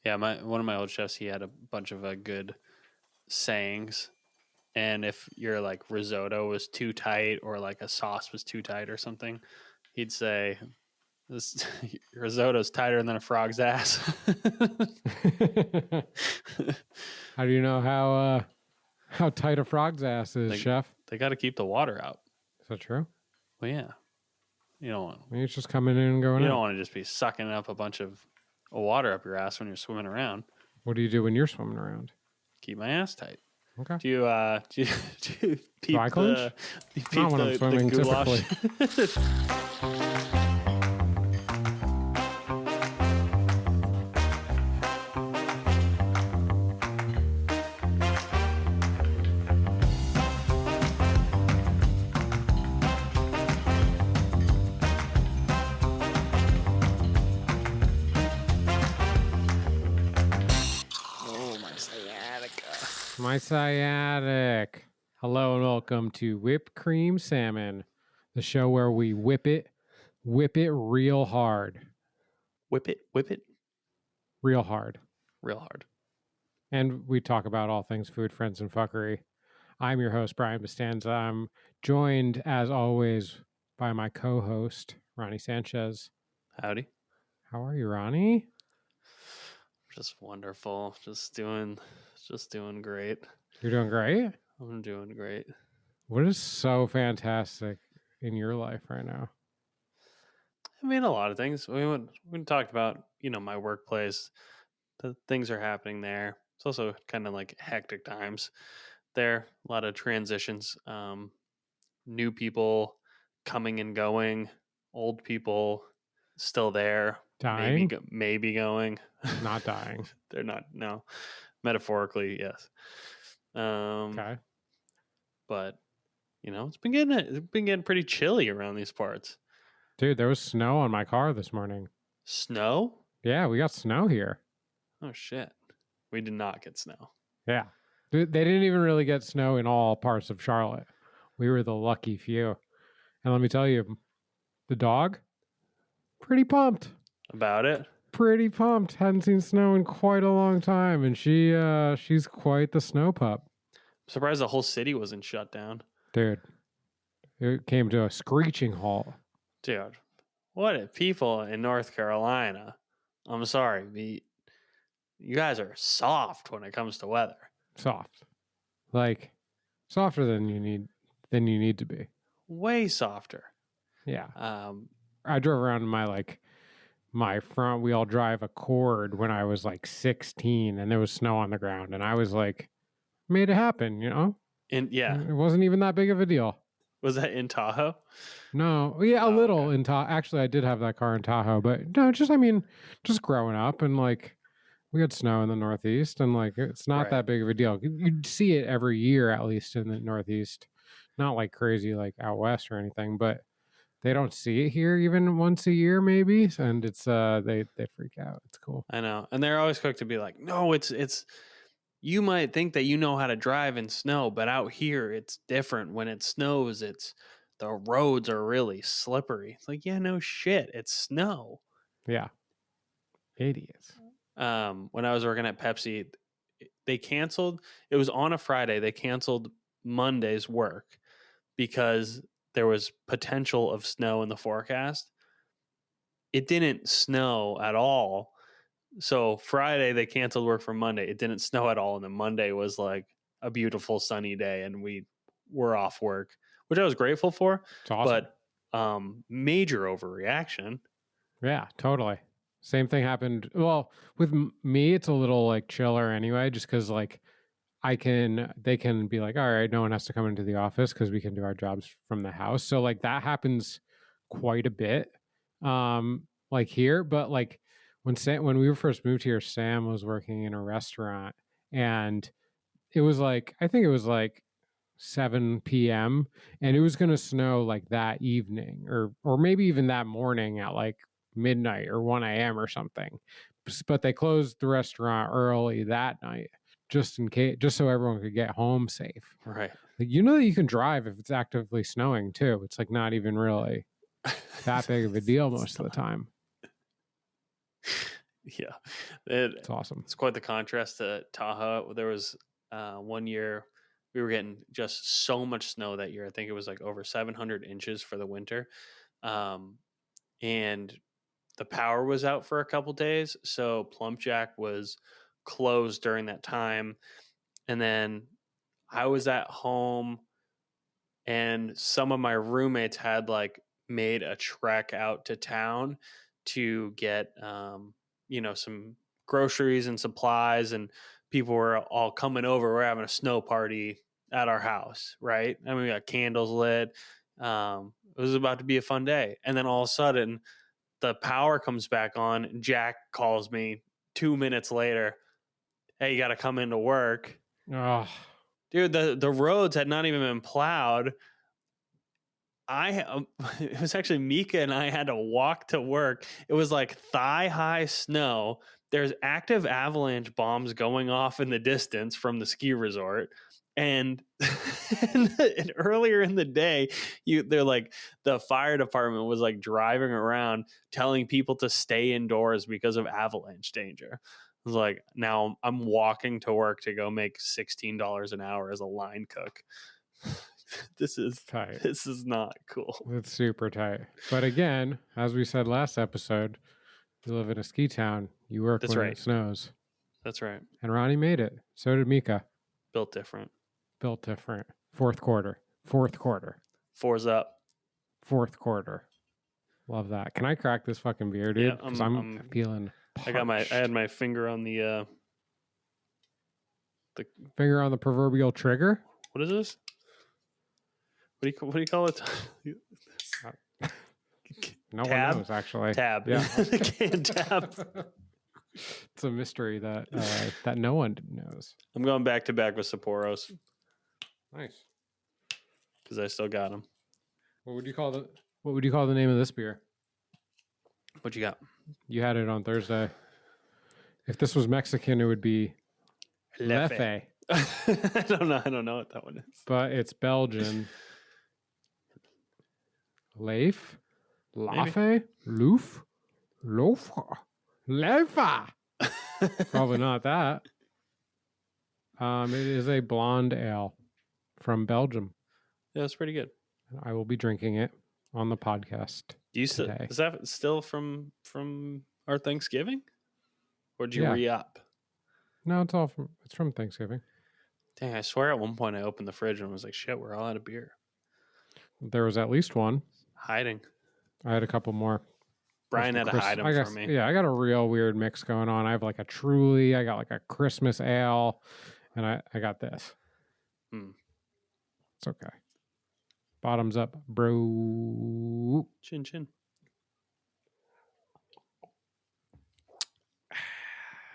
Yeah, one of my old chefs, he had a bunch of good sayings. And if your like risotto was too tight or like a sauce was too tight or something, he'd say, "This risotto's tighter than a frog's ass." How do you know how tight a frog's ass is, chef? They got to keep the water out. Is that true? Well, yeah. You don't want. Maybe it's just coming in and going out. You don't want to just be sucking up a bunch of water up your ass when you're swimming around. What do you do when you're swimming around? Keep my ass tight. Okay. Do you peep Dry clench? Not when I'm swimming, typically. My sciatic. Hello and welcome to Whip Cream Salmon, the show where we whip it real hard. Whip it. Real hard. Real hard. And we talk about all things food, friends, and fuckery. I'm your host, Brian Bastanza. I'm joined, as always, by my co-host, Ronnie Sanchez. Howdy. How are you, Ronnie? Just wonderful. Just doing great. You're doing great? I'm doing great. What is so fantastic in your life right now? I mean, a lot of things. We talked about, my workplace. The things are happening there. It's also kind of like hectic times there. A lot of transitions. New people coming and going. Old people still there. Dying? Maybe going. Not dying. They're not. No. Metaphorically, yes. Okay. But it's been getting pretty chilly around these parts. Dude, there was snow on my car this morning. Snow? Yeah, we got snow here. Oh shit. We did not get snow. Yeah. Dude, they didn't even really get snow in all parts of Charlotte. We were the lucky few. And let me tell you, the dog, pretty pumped. About it? Pretty pumped. Hadn't seen snow in quite a long time, and she's quite the snow pup. I'm surprised the whole city wasn't shut down. Dude, it came to a screeching halt. Dude, what if people in North Carolina, I'm sorry, you guys are soft when it comes to weather. Soft. Like, softer than you need to be. Way softer. Yeah. I drove around in my front wheel drive Accord when I was like 16 and there was snow on the ground and I was like, made it happen, And yeah. It wasn't even that big of a deal. Was that in Tahoe? No. Yeah, a little in Tahoe. Actually, I did have that car in Tahoe, but no, just growing up and like we had snow in the Northeast and like it's not that big of a deal. You'd see it every year, at least in the Northeast. Not like crazy like out west or anything, but they don't see it here even once a year, maybe, and it's they freak out. It's cool. I know, and they're always quick to be like, "No, it's." You might think that you know how to drive in snow, but out here it's different. When it snows, the roads are really slippery. It's like, yeah, no shit, it's snow. Yeah, idiots. When I was working at Pepsi, they canceled. It was on a Friday. They canceled Monday's work because there was potential of snow in the forecast. It didn't snow at all. So Friday, they canceled work for Monday. It didn't snow at all. And then Monday was like a beautiful sunny day and we were off work, which I was grateful for. It's awesome. But major overreaction. Yeah, totally. Same thing happened. Well, with me, it's a little like chiller anyway, just because like they can be like, all right, no one has to come into the office because we can do our jobs from the house. So like that happens quite a bit, like here. But like when we first moved here, Sam was working in a restaurant, and it was like I think it was like 7 p.m. and it was gonna snow like that evening, or maybe even that morning at like midnight or 1 a.m. or something. But they closed the restaurant early that night. Just in case, just so everyone could get home safe. Right. Like, that you can drive if it's actively snowing too. It's like not even really that big of a deal most of the time. Yeah, It's awesome. it's quite the contrast to Tahoe. There was 1 year we were getting just so much snow that year. I think it was like over 700 inches for the winter, and the power was out for a couple days, so Plumpjack was closed during that time. And then I was at home, and some of my roommates had like made a trek out to town to get some groceries and supplies, and people were all coming over. We're having a snow party at our house, right? And we got candles lit. It was about to be a fun day, and then all of a sudden the power comes back on. Jack calls me 2 minutes later. Hey, you got to come into work. Oh, Dude, the roads had not even been plowed. It was actually Mika and I had to walk to work. It was like thigh high snow. There's active avalanche bombs going off in the distance from the ski resort. And, and earlier in the day, they're like, the fire department was like driving around telling people to stay indoors because of avalanche danger. I was like, now I'm walking to work to go make $16 an hour as a line cook. This is tight. This is not cool. It's super tight. But again, as we said last episode, you live in a ski town. You work That's when right. it snows. That's right. And Ronnie made it. So did Mika. Built different. Built different. Fourth quarter. Four's up. Fourth quarter. Love that. Can I crack this fucking beer, dude? Because I'm feeling parched. I had my finger on the finger on the proverbial trigger. What is this? What do you call it? No one knows, actually. Tab. Yeah. The can tab. It's a mystery that that no one knows. I'm going back to back with Sapporos. Nice. Because I still got them. What would you call the name of this beer? What you got? You had it on Thursday. If this was Mexican, it would be Lefe. I don't know what that one is. But it's Belgian. Leif? Lafe? Loof? Lofa? Lefa? Probably not that. It is a blonde ale from Belgium. Yeah, it's pretty good. I will be drinking it on the podcast. Is that still from our Thanksgiving? Or did you re-up? No, it's from Thanksgiving. Dang, I swear at one point I opened the fridge and was like, shit, we're all out of beer. There was at least one. Hiding. I had a couple more. Brian had to hide them for me. Yeah, I got a real weird mix going on. I have like a Truly, I got like a Christmas ale, and I got this. It's okay. Bottoms up, bro. Chin chin.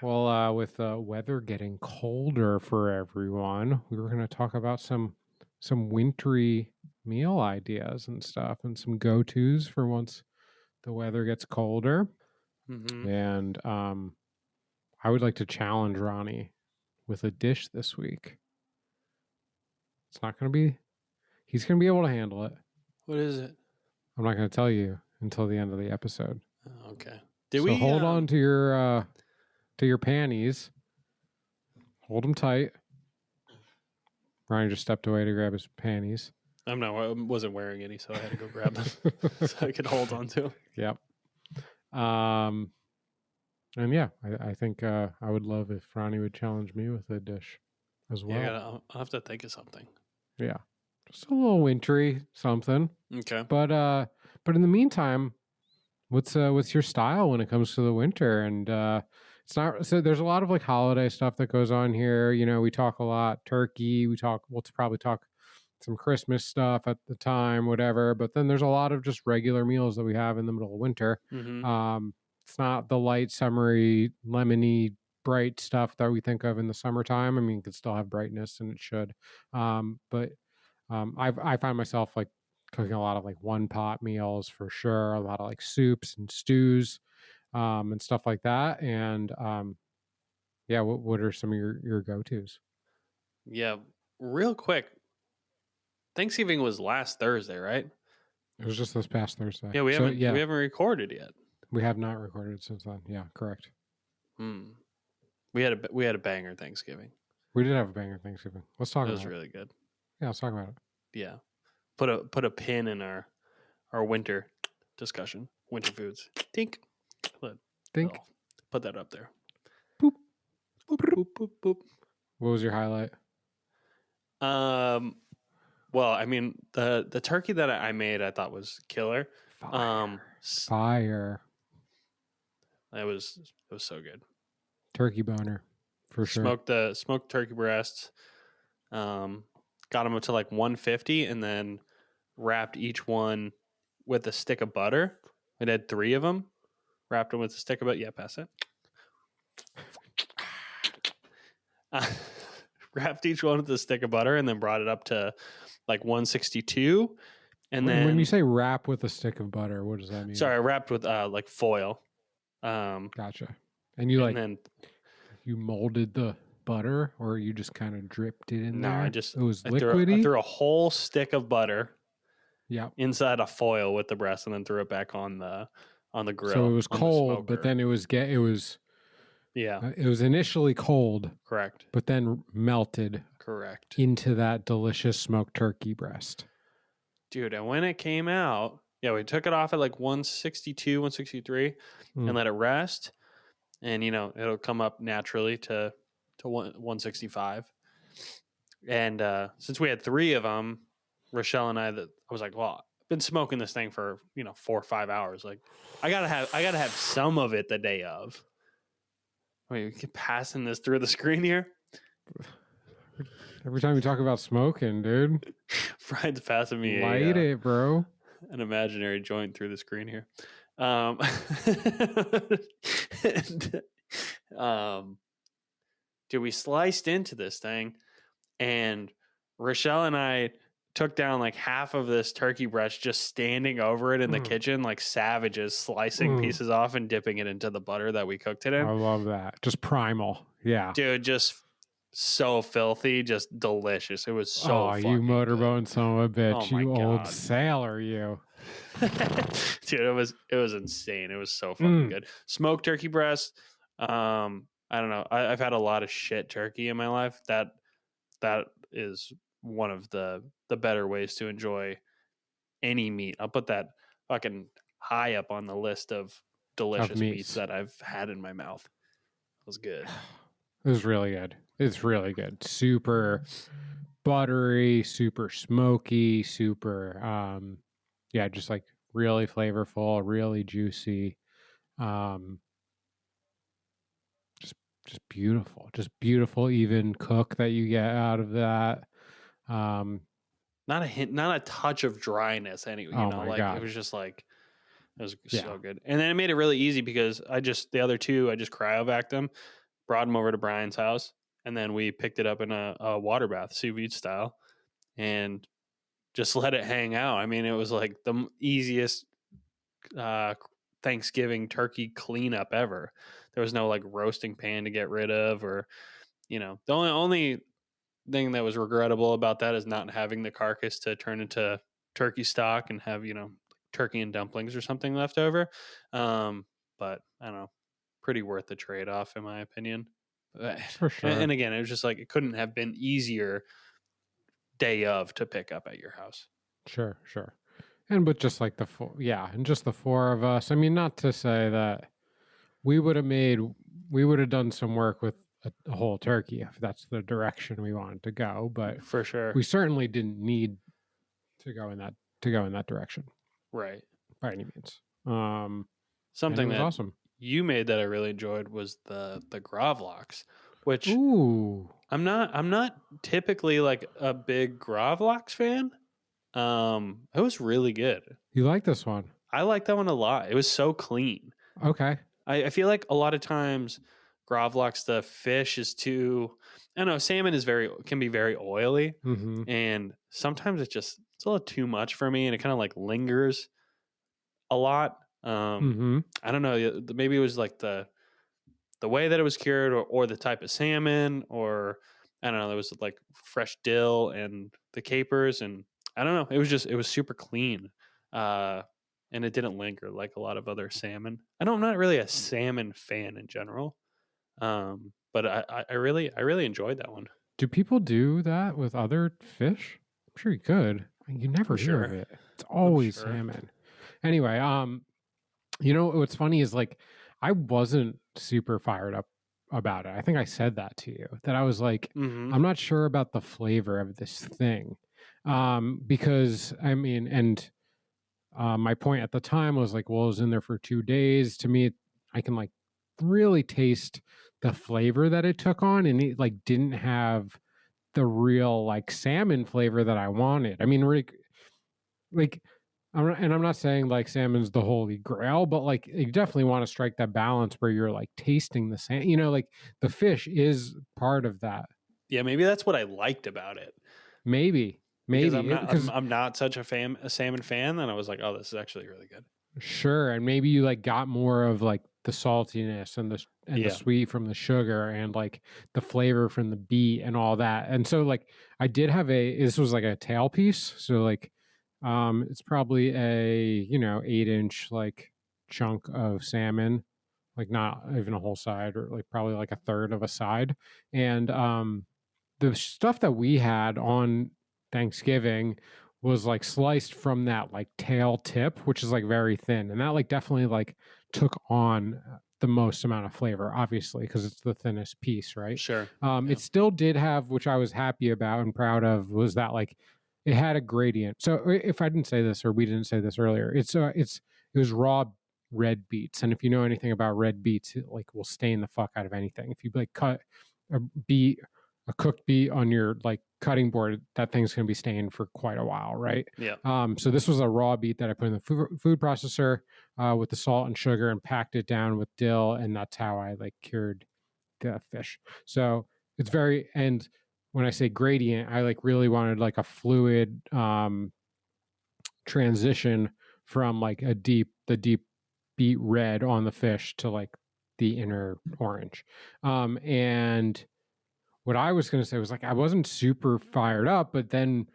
Well, with the weather getting colder for everyone, we were going to talk about some wintry meal ideas and stuff, and some go-tos for once the weather gets colder. Mm-hmm. And I would like to challenge Ronnie with a dish this week. It's not going to be... He's going to be able to handle it. What is it? I'm not going to tell you until the end of the episode. Oh, okay. Hold on to your panties. Hold them tight. Ryan just stepped away to grab his panties. I wasn't wearing any, so I had to go grab them so I could hold on to them. Yep. And yeah, I think I would love if Ronnie would challenge me with a dish as well. Yeah, I'll have to think of something. Yeah. Just a little wintry something. Okay. But in the meantime, what's your style when it comes to the winter? And it's not so. There's a lot of like holiday stuff that goes on here. You know, we talk a lot turkey. We'll probably talk some Christmas stuff at the time, whatever. But then there's a lot of just regular meals that we have in the middle of winter. Mm-hmm. It's not the light, summery, lemony, bright stuff that we think of in the summertime. I mean, it could still have brightness, and it should. But I find myself like cooking a lot of like one pot meals for sure. A lot of like soups and stews, and stuff like that. And yeah, what are some of your go-tos? Yeah, real quick. Thanksgiving was last Thursday, right? It was just this past Thursday. Yeah, we haven't recorded yet. We have not recorded since then. Yeah, correct. We had a banger Thanksgiving. We did have a banger Thanksgiving. Let's talk It about was it. really good. Yeah, let's talk about it. Yeah. Put a pin in our winter discussion. Winter foods. Tink. Think. Put that up there. Boop. Boop, boop, boop, boop. What was your highlight? Well, I mean, the turkey that I made, I thought was killer. Fire. It was so good. Turkey boner, for sure. Smoked turkey breasts. Got them up to like 150, and then wrapped each one with a stick of butter. I had 3 of them. Wrapped them with a stick of butter. Yeah, pass it. Wrapped each one with a stick of butter, and then brought it up to like 162. And then when you say wrap with a stick of butter, what does that mean? Sorry, I wrapped with like foil. Gotcha. And you molded the butter, or you just kind of dripped it in there? It was liquidy? I threw a whole stick of butter inside a foil with the breast, and then threw it back on the grill. So it was cold, but then it was initially cold. Correct. But then melted. Correct. Into that delicious smoked turkey breast. Dude, and when it came out, we took it off at like 162, 163 and let it rest. And, it'll come up naturally to 165. And since we had 3 of them, Rochelle and I was like, well, I've been smoking this thing for, 4 or 5 hours. Like, I gotta have some of it the day of. Wait, we keep passing this through the screen here. Every time you talk about smoking, dude. Brian's passing me light it, bro. An imaginary joint through the screen here. Dude, we sliced into this thing, and Rochelle and I took down like half of this turkey breast, just standing over it in the kitchen like savages, slicing pieces off and dipping it into the butter that we cooked it in. I love that. Just primal. Yeah. Dude, just so filthy, just delicious. It was so fucking you motorboat son of a bitch. Oh you God. Old sailor, you. Dude, it was insane. It was so fucking good. Smoked turkey breast. I don't know. I've had a lot of shit turkey in my life. That is one of the better ways to enjoy any meat. I'll put that fucking high up on the list of delicious meats that I've had in my mouth. It was good. It was really good. It's really good. Super buttery, super smoky, super just like really flavorful, really juicy. Just beautiful. Just beautiful even cook that you get out of that. Not a touch of dryness anyway. God. It was just like it was so good. And then it made it really easy because the other 2 I just cryovac them, brought them over to Brian's house, and then we picked it up in a water bath, ceviche style, and just let it hang out. I mean, it was like the easiest Thanksgiving turkey cleanup ever. There was no like roasting pan to get rid of, or the only thing that was regrettable about that is not having the carcass to turn into turkey stock and have turkey and dumplings or something left over. But I don't know, pretty worth the trade-off in my opinion. For sure. And again, it was just like it couldn't have been easier day of to pick up at your house. Sure. And with just like the 4 of us. I mean, not to say that we would have done some work with a whole turkey if that's the direction we wanted to go, but for sure, we certainly didn't need to go in that direction, right? By any means. Something that awesome you made that I really enjoyed was the gravlax, which I'm not typically like a big gravlax fan. It was really good. You like this one? I like that one a lot. It was so clean. Okay. I feel like a lot of times gravlax, the fish is too, I don't know, salmon can be very oily. And sometimes it's a little too much for me, and it kind of like lingers a lot. I don't know, maybe it was like the way that it was cured, or the type of salmon, or I don't know, there was like fresh dill and the capers, and I don't know, it was super clean. And it didn't linger like a lot of other salmon. I'm not really a salmon fan in general. But I really enjoyed that one. Do people do that with other fish? I'm sure you could. You never I'm hear of sure. it. It's I'm always sure. salmon. Anyway, you know what's funny is like I wasn't super fired up about it. I think I said that to you that I was like, Mm-hmm. I'm not sure about the flavor of this thing. Because I mean, and my point at the time was like, well, it was in there for 2 days. To me, I can like really taste the flavor that it took on, and it like didn't have the real like salmon flavor that I wanted. I mean, like I'm not saying like salmon's the holy grail, but like you definitely want to strike that balance where you're like tasting the salmon. You know, like the fish is part of that. Yeah, maybe that's what I liked about it Maybe, because maybe because I'm not such a salmon fan. And I was like, oh, this is actually really good. sure, and maybe you like got more of like the saltiness and the Yeah. sweet from the sugar and like the flavor from the beet and all that. And so like I did have this was like a tail piece, so like it's probably a 8-inch like chunk of salmon, like not even a whole side, or like probably like a third of a side. And the stuff that we had on Thanksgiving was like sliced from that like tail tip, which is like very thin, and that like definitely like took on the most amount of flavor, obviously, because it's the thinnest piece, right? Sure. It Yeah. still did have, which I was happy about and proud of, was that like it had a gradient. So if I didn't say this or we didn't say this earlier, it was raw red beets, and if you know anything about red beets, it like will stain the fuck out of anything. If you like cut a beet a cooked beet on your like cutting board, that thing's going to be staying for quite a while, right? Yeah. So this was a raw beet that I put in the food processor with the salt and sugar and packed it down with dill, and that's how I like cured the fish. So it's very, and when I say gradient, I like really wanted like a fluid transition from like the deep beet red on the fish to like the inner orange. And what I was going to say was like I wasn't super fired up, but then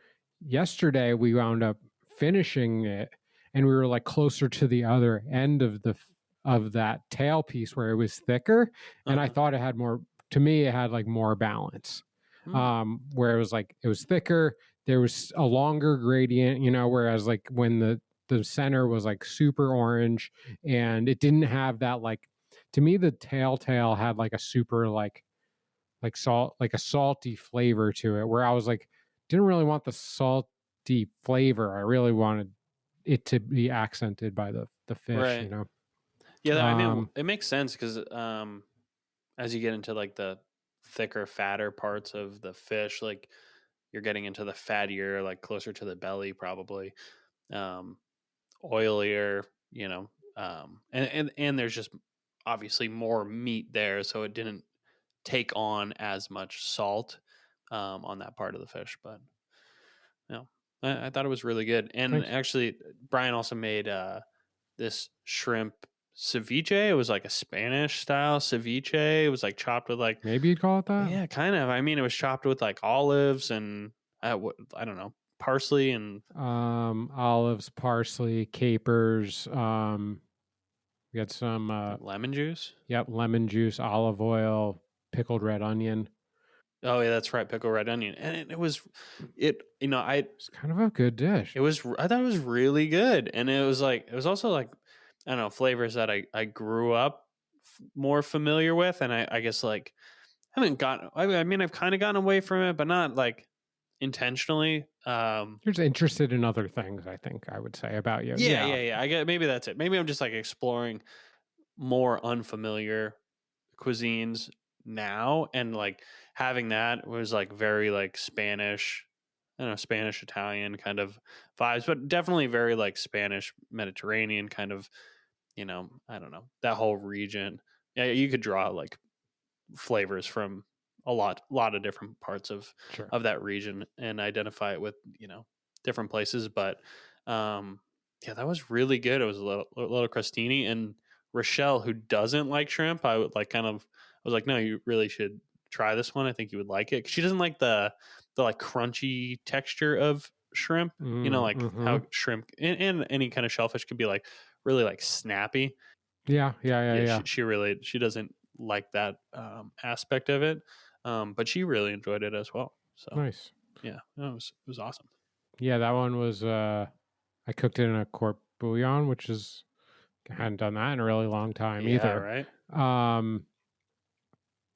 yesterday we wound up finishing it, and we were like closer to the other end of that tail piece where it was thicker, and I Uh-huh. thought it had more. To me, it had like more balance, Hmm. where it was thicker. There was a longer gradient, whereas like when the center was like super orange, and it didn't have that like. To me, the tail had like a super like salt, like a salty flavor to it, where I was like, didn't really want the salty flavor. I really wanted it to be accented by the fish, Right. Yeah. I mean, Um, it makes sense because as you get into like the thicker, fatter parts of the fish, like you're getting into the fattier, like closer to the belly, probably um, oilier. And there's just obviously more meat there, so it didn't take on as much salt on that part of the fish. But no, I thought it was really good. And thanks. actually, Brian also made this shrimp ceviche. It was like a Spanish style ceviche. It was like chopped with like, Maybe you'd call it that. yeah, kind of. I mean, it was chopped with like olives and I don't know, parsley and Olives, parsley, capers. We got some, lemon juice. yep, lemon juice, olive oil, pickled red onion. Oh yeah, that's right, pickle red onion. And it was, it you know I It's kind of a good dish. it was I thought it was really good, and it was also like I don't know flavors that I grew up more familiar with, and I guess like haven't gotten. I mean, I've kind of gotten away from it, but not like intentionally. You're just interested in other things, I think I would say about you. Yeah, Yeah, yeah, yeah. I get maybe that's it. Maybe I'm just like exploring more unfamiliar cuisines now, and like having that was like very like Spanish. I don't know, Spanish Italian kind of vibes, but definitely very like Spanish Mediterranean kind of. I don't know that whole region. Yeah, you could draw like flavors from a lot of different parts sure. of that region and identify it with different places. But yeah, that was really good. It was a little crostini. And Rochelle, who doesn't like shrimp, I would like kind of I was like, no, you really should try this one. I think you would like it. She doesn't like the like crunchy texture of shrimp. Like Mm-hmm. how shrimp and any kind of shellfish could be like really like snappy. Yeah, yeah, yeah, Yeah, yeah. she doesn't. like that aspect of it. But she really enjoyed it as well. So Nice. yeah, no, it was awesome. Yeah, that one was. I cooked it in a court bouillon, which is I hadn't done that in a really long time Yeah, either. right.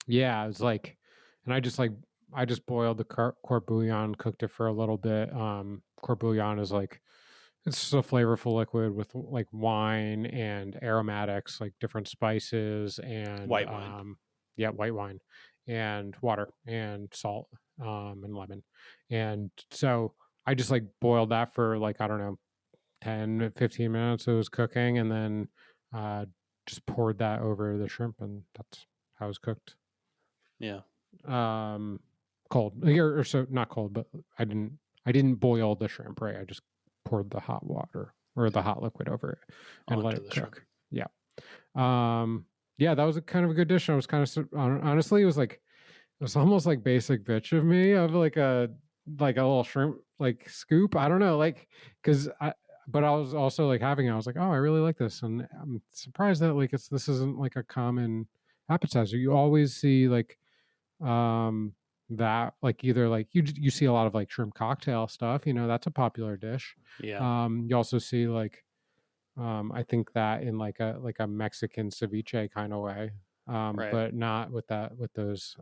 Yeah, it was like, and I just boiled the court bouillon, cooked it for a little bit. Court bouillon is like it's just a flavorful liquid with like wine and aromatics, like different spices and White wine. yeah, white wine and water and salt and lemon. And so I just like boiled that for like I don't know 10 15 minutes. It was cooking, and then just poured that over the shrimp, and that's how it was cooked. Yeah. Cold here, or so not cold, but I didn't boil the shrimp, right? I just poured the hot water or the hot liquid over it and let Onto it the cook. shrimp. Yeah. Yeah, that was a kind of a good dish. I was kind of honestly, it was almost like basic bitch of me of like a little shrimp like scoop. I don't know, like because but I was also like having it. I was like, oh, I really like this, and I'm surprised that like this isn't like a common appetizer. You always see like that like either like you see a lot of like shrimp cocktail stuff, that's a popular dish. Yeah. You also see like I think that in like a Mexican ceviche kind of way, Right. but not with those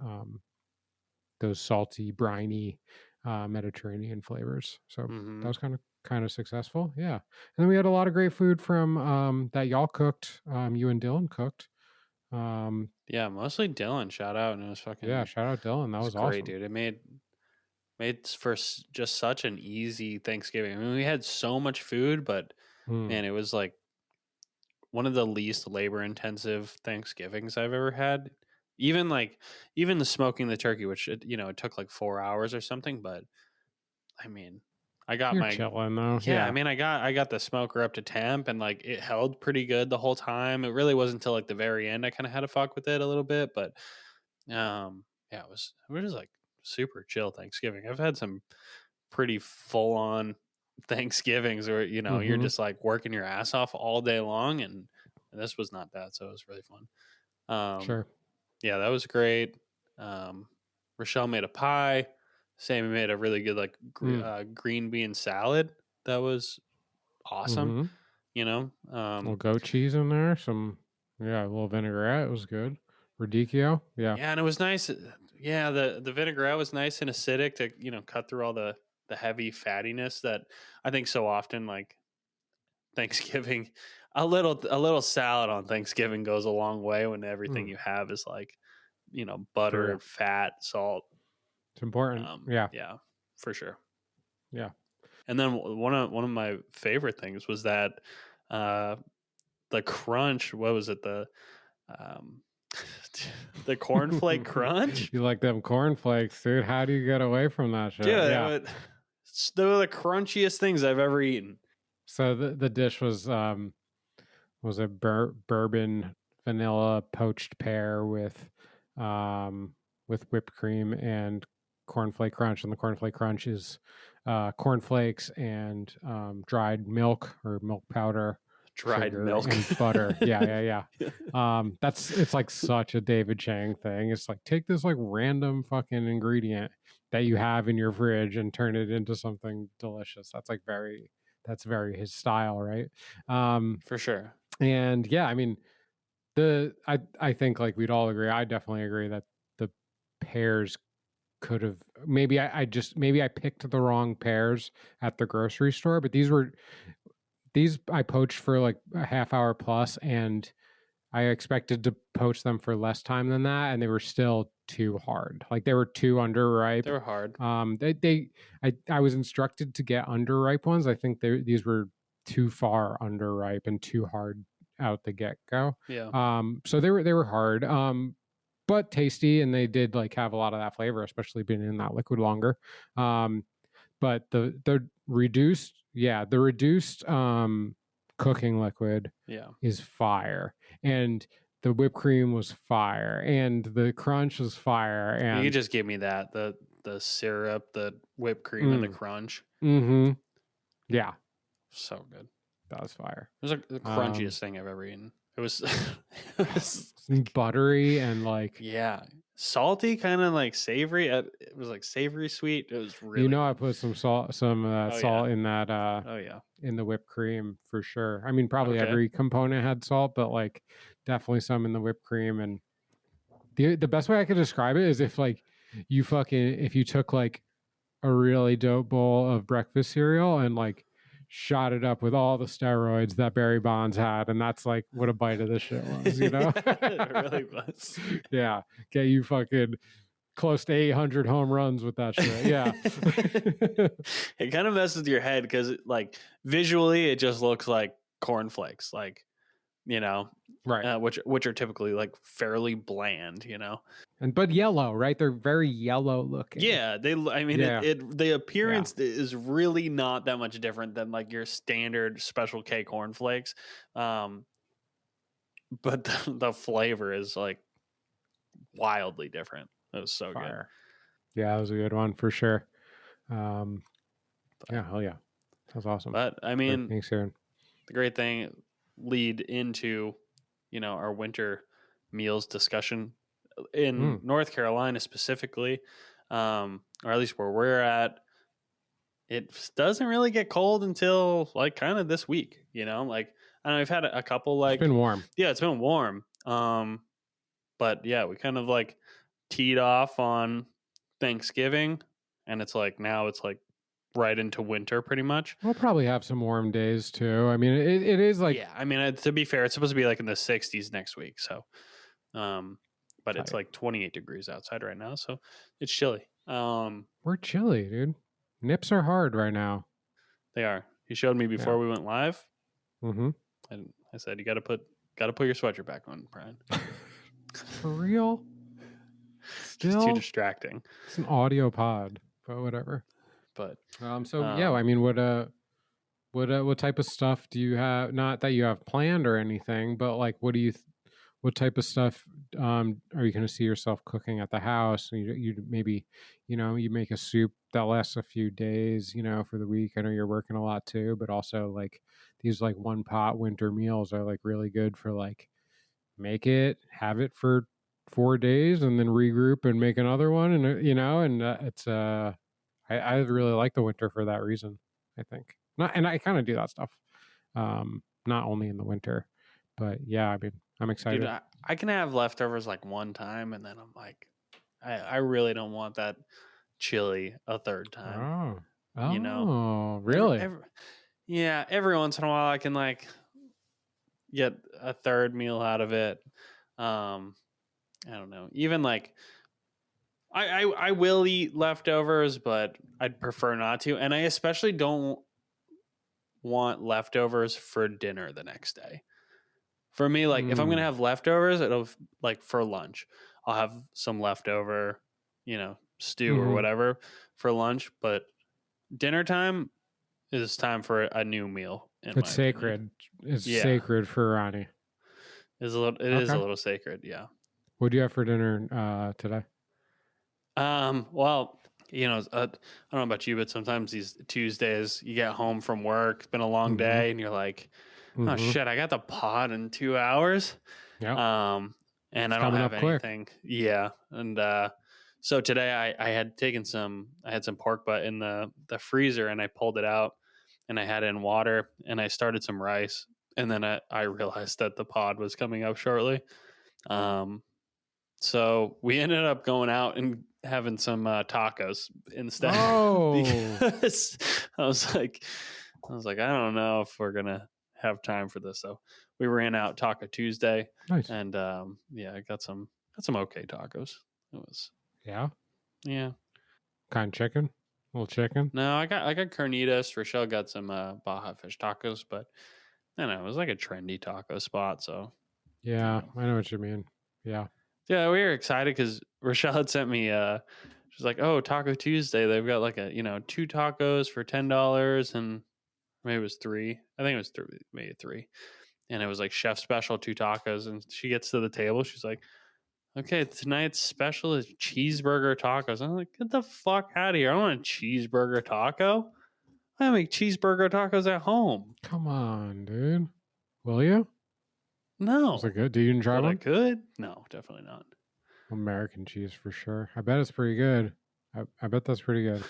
salty briny Mediterranean flavors. So that Mm-hmm. was kind of successful. Yeah. And then we had a lot of great food from that y'all cooked, you and Dylan cooked. Yeah, mostly Dylan. Shout out, and it was Yeah, fucking. shout out Dylan. That It was was great, awesome. dude. It made for just such an easy Thanksgiving. I mean, we had so much food, but Mm. man, it was like one of the least labor intensive Thanksgivings I've ever had. Even even the smoking the turkey, which it took like 4 hours or something, but I mean, I got You're my chilling though. yeah, I Yeah. mean, I got the smoker up to temp, and like it held pretty good the whole time. It really wasn't until like the very end I kind of had to fuck with it a little bit, but yeah, it was just like super chill Thanksgiving. I've had some pretty full on Thanksgivings where you're Mm-hmm. just like working your ass off all day long, and this was not that, so it was really fun. Sure. Yeah, that was great. Um, Rochelle made a pie. Sammy made a really good like Mm. green bean salad. That was awesome. Mm-hmm. You know, A little goat cheese in there. Yeah, a little vinaigrette. It was good. Radicchio. Yeah. yeah, and it was nice. Yeah, the vinaigrette was nice and acidic to cut through all the heavy fattiness that I think so often like Thanksgiving. A little salad on Thanksgiving goes a long way when everything Mm. you have is like For butter, real. fat, salt. It's important. Yeah. Yeah, for sure. Yeah. And then one of my favorite things was that uh, the crunch. What was it? Um, the cornflake crunch, You like them cornflakes, dude. How do you get away from that dude. shit? Yeah. They were the crunchiest things I've ever eaten. So the dish was a bourbon vanilla poached pear with whipped cream and cornflake crunch, and the cornflake crunch is cornflakes and dried milk or milk powder, Dried sugar, milk. and butter. Yeah. It's like such a David Chang thing. It's like take this like random fucking ingredient that you have in your fridge and turn it into something delicious. That's very his style, right? For sure. And yeah, I mean, I think like we'd all agree. I definitely agree that the pears could have maybe maybe I picked the wrong pears at the grocery store, but these I poached for like a half hour plus, and I expected to poach them for less time than that, and they were still too hard. Like they were too underripe. They were hard. I was instructed to get underripe ones. I think these were too far underripe and too hard out the get go. Yeah. So they were hard. But tasty, and they did like have a lot of that flavor, especially being in that liquid longer. But the reduced cooking liquid Yeah. is fire, and the whipped cream was fire, and the crunch was fire, You and just give me that the syrup, the whipped cream, and the crunch. mm-hmm. Yeah, So good. that was fire. It was like the crunchiest thing I've ever eaten. It was, it was Buttery and like, yeah, salty, kind of like savory. It was like savory sweet. It was really you know, I good. put some salt Oh yeah. in that Oh yeah. in the whipped cream for sure. I mean, probably Okay. every component had salt, but like definitely some in the whipped cream. And the best way I could describe it is if like if you took like a really dope bowl of breakfast cereal and like shot it up with all the steroids that Barry Bonds had, and that's like what a bite of this shit was, you know? Yeah, it really was. Yeah, get you fucking close to 800 home runs with that shit. Yeah. It kind of messes with your head because like visually it just looks like cornflakes, like, you know, Right. which are typically like fairly bland, you know. But yellow, right? They're very yellow looking. Yeah, I mean, Yeah. the appearance is really not that much different than like your standard Special K cornflakes, but the flavor is like wildly different. It was so Fire. Yeah, that was a good one for sure. Yeah, hell yeah. That's awesome. But I mean, thanks, Aaron. The great thing lead into, our winter meals discussion in North Carolina specifically, or at least where we're at. It doesn't really get cold until like kind of this week, like, I don't know, we've had a couple like, it's been warm. Yeah, it's been warm. But yeah, we kind of like teed off on Thanksgiving, and it's like now it's like right into winter pretty much. We'll probably have some warm days too. I mean, it is like, yeah, I mean, to be fair, it's supposed to be like in the 60s next week. So, but it's like 28 degrees outside right now. So it's chilly. We're chilly, dude. Nips are hard right now. They are. You showed me before we went live. Mm-hmm. And I said, you got to put your sweatshirt back on, Brian. For real? Still? Just too distracting. It's an audio pod, but whatever. But yeah, I mean, what type of stuff do you have? Not that you have planned or anything, but like, what type of stuff are you going to see yourself cooking at the house? You maybe, you make a soup that lasts a few days, for the week. I know you're working a lot too, but also like these like one pot winter meals are like really good for like have it for 4 days and then regroup and make another one. And, it's, I really like the winter for that reason, I think. And I kind of do that stuff. Not only in the winter, but yeah, I mean, I'm excited. Dude, I can have leftovers like one time, and then I'm like, I really don't want that chili a third time. Oh, really? Every once in a while I can like get a third meal out of it. I don't know. Even like I will eat leftovers, but I'd prefer not to. And I especially don't want leftovers for dinner the next day. For me, like if I'm gonna have leftovers, it'll like for lunch. I'll have some leftover, stew or whatever for lunch. But dinner time is time for a new meal. It's sacred. It's sacred for Ronnie. It is a little sacred, yeah. What do you have for dinner today? Well, I don't know about you, but sometimes these Tuesdays you get home from work, it's been a long day, and you're like, oh shit, I got the pod in 2 hours. Yeah. And I don't have anything. Quick. Yeah. And so today I had some pork butt in the freezer, and I pulled it out and I had it in water, and I started some rice, and then I realized that the pod was coming up shortly. So we ended up going out and having some tacos instead. Oh, because I was like, I don't know if we're gonna have time for this. So we ran out Taco Tuesday. Nice. And I got some okay tacos. It was yeah. Kind of chicken, little chicken. No, I got carnitas. Rochelle got some Baja fish tacos, but I don't know, it was like a trendy taco spot. So yeah, I know what you mean. Yeah, we were excited because Rochelle had sent me. She's like, "Oh, Taco Tuesday. They've got like a 2 tacos for $10, and maybe it was 3. I think it was 3, maybe 3." And it was like chef special 2 tacos. And she gets to the table. She's like, okay, tonight's special is cheeseburger tacos. I'm like, get the fuck out of here. I don't want a cheeseburger taco. I make cheeseburger tacos at home. Come on, dude. Will you? No. Was it good? Did you even try But I one? could. No, definitely not. American cheese for sure. I bet it's pretty good. I bet that's pretty good.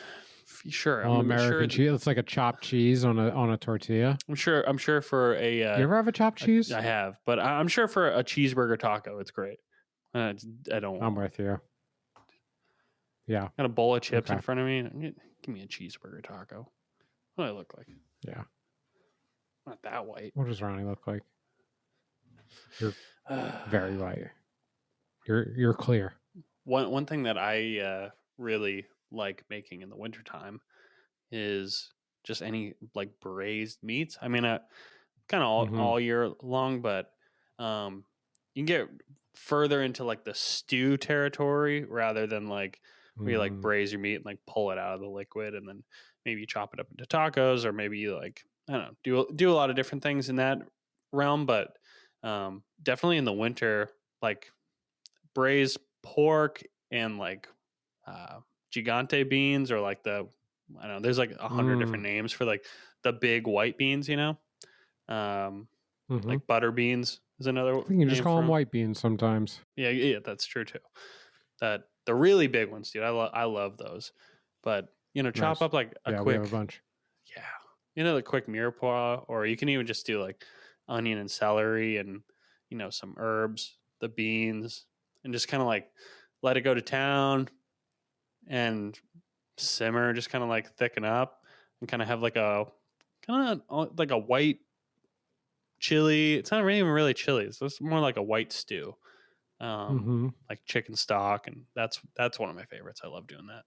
Sure. All I'm sure. American cheese. It's like a chopped cheese on a tortilla. I'm sure for a. You ever have a chopped cheese? I have, but I'm sure for a cheeseburger taco, it's great. I don't. I'm with you. Yeah. Got a bowl of chips in front of me. Give me a cheeseburger taco. What do I look like? Yeah. Not that white. What does Ronnie look like? You're very white. You're clear. One thing that I really like making in the wintertime is just any like braised meats. I mean, kind of all year long, but you can get further into like the stew territory rather than like where you like braise your meat and like pull it out of the liquid and then maybe you chop it up into tacos, or maybe you like, I don't know, do a lot of different things in that realm. But definitely in the winter, like braised pork and like gigante beans, or like I don't know, there's like 100 different names for like the big white beans, you know, like butter beans is another. I think you can just call them white beans sometimes. Yeah, that's true too. That the really big ones, dude. I love those. But you know, chop up like a quick. We have a bunch. Yeah, you know, the quick mirepoix, or you can even just do like onion and celery and you know some herbs, the beans, and just kind of like let it go to town and simmer, just kind of like thicken up and kind of have like a kind of like a white chili. It's not even really chili. It's just more like a white stew, like chicken stock, and that's one of my favorites. I love doing that.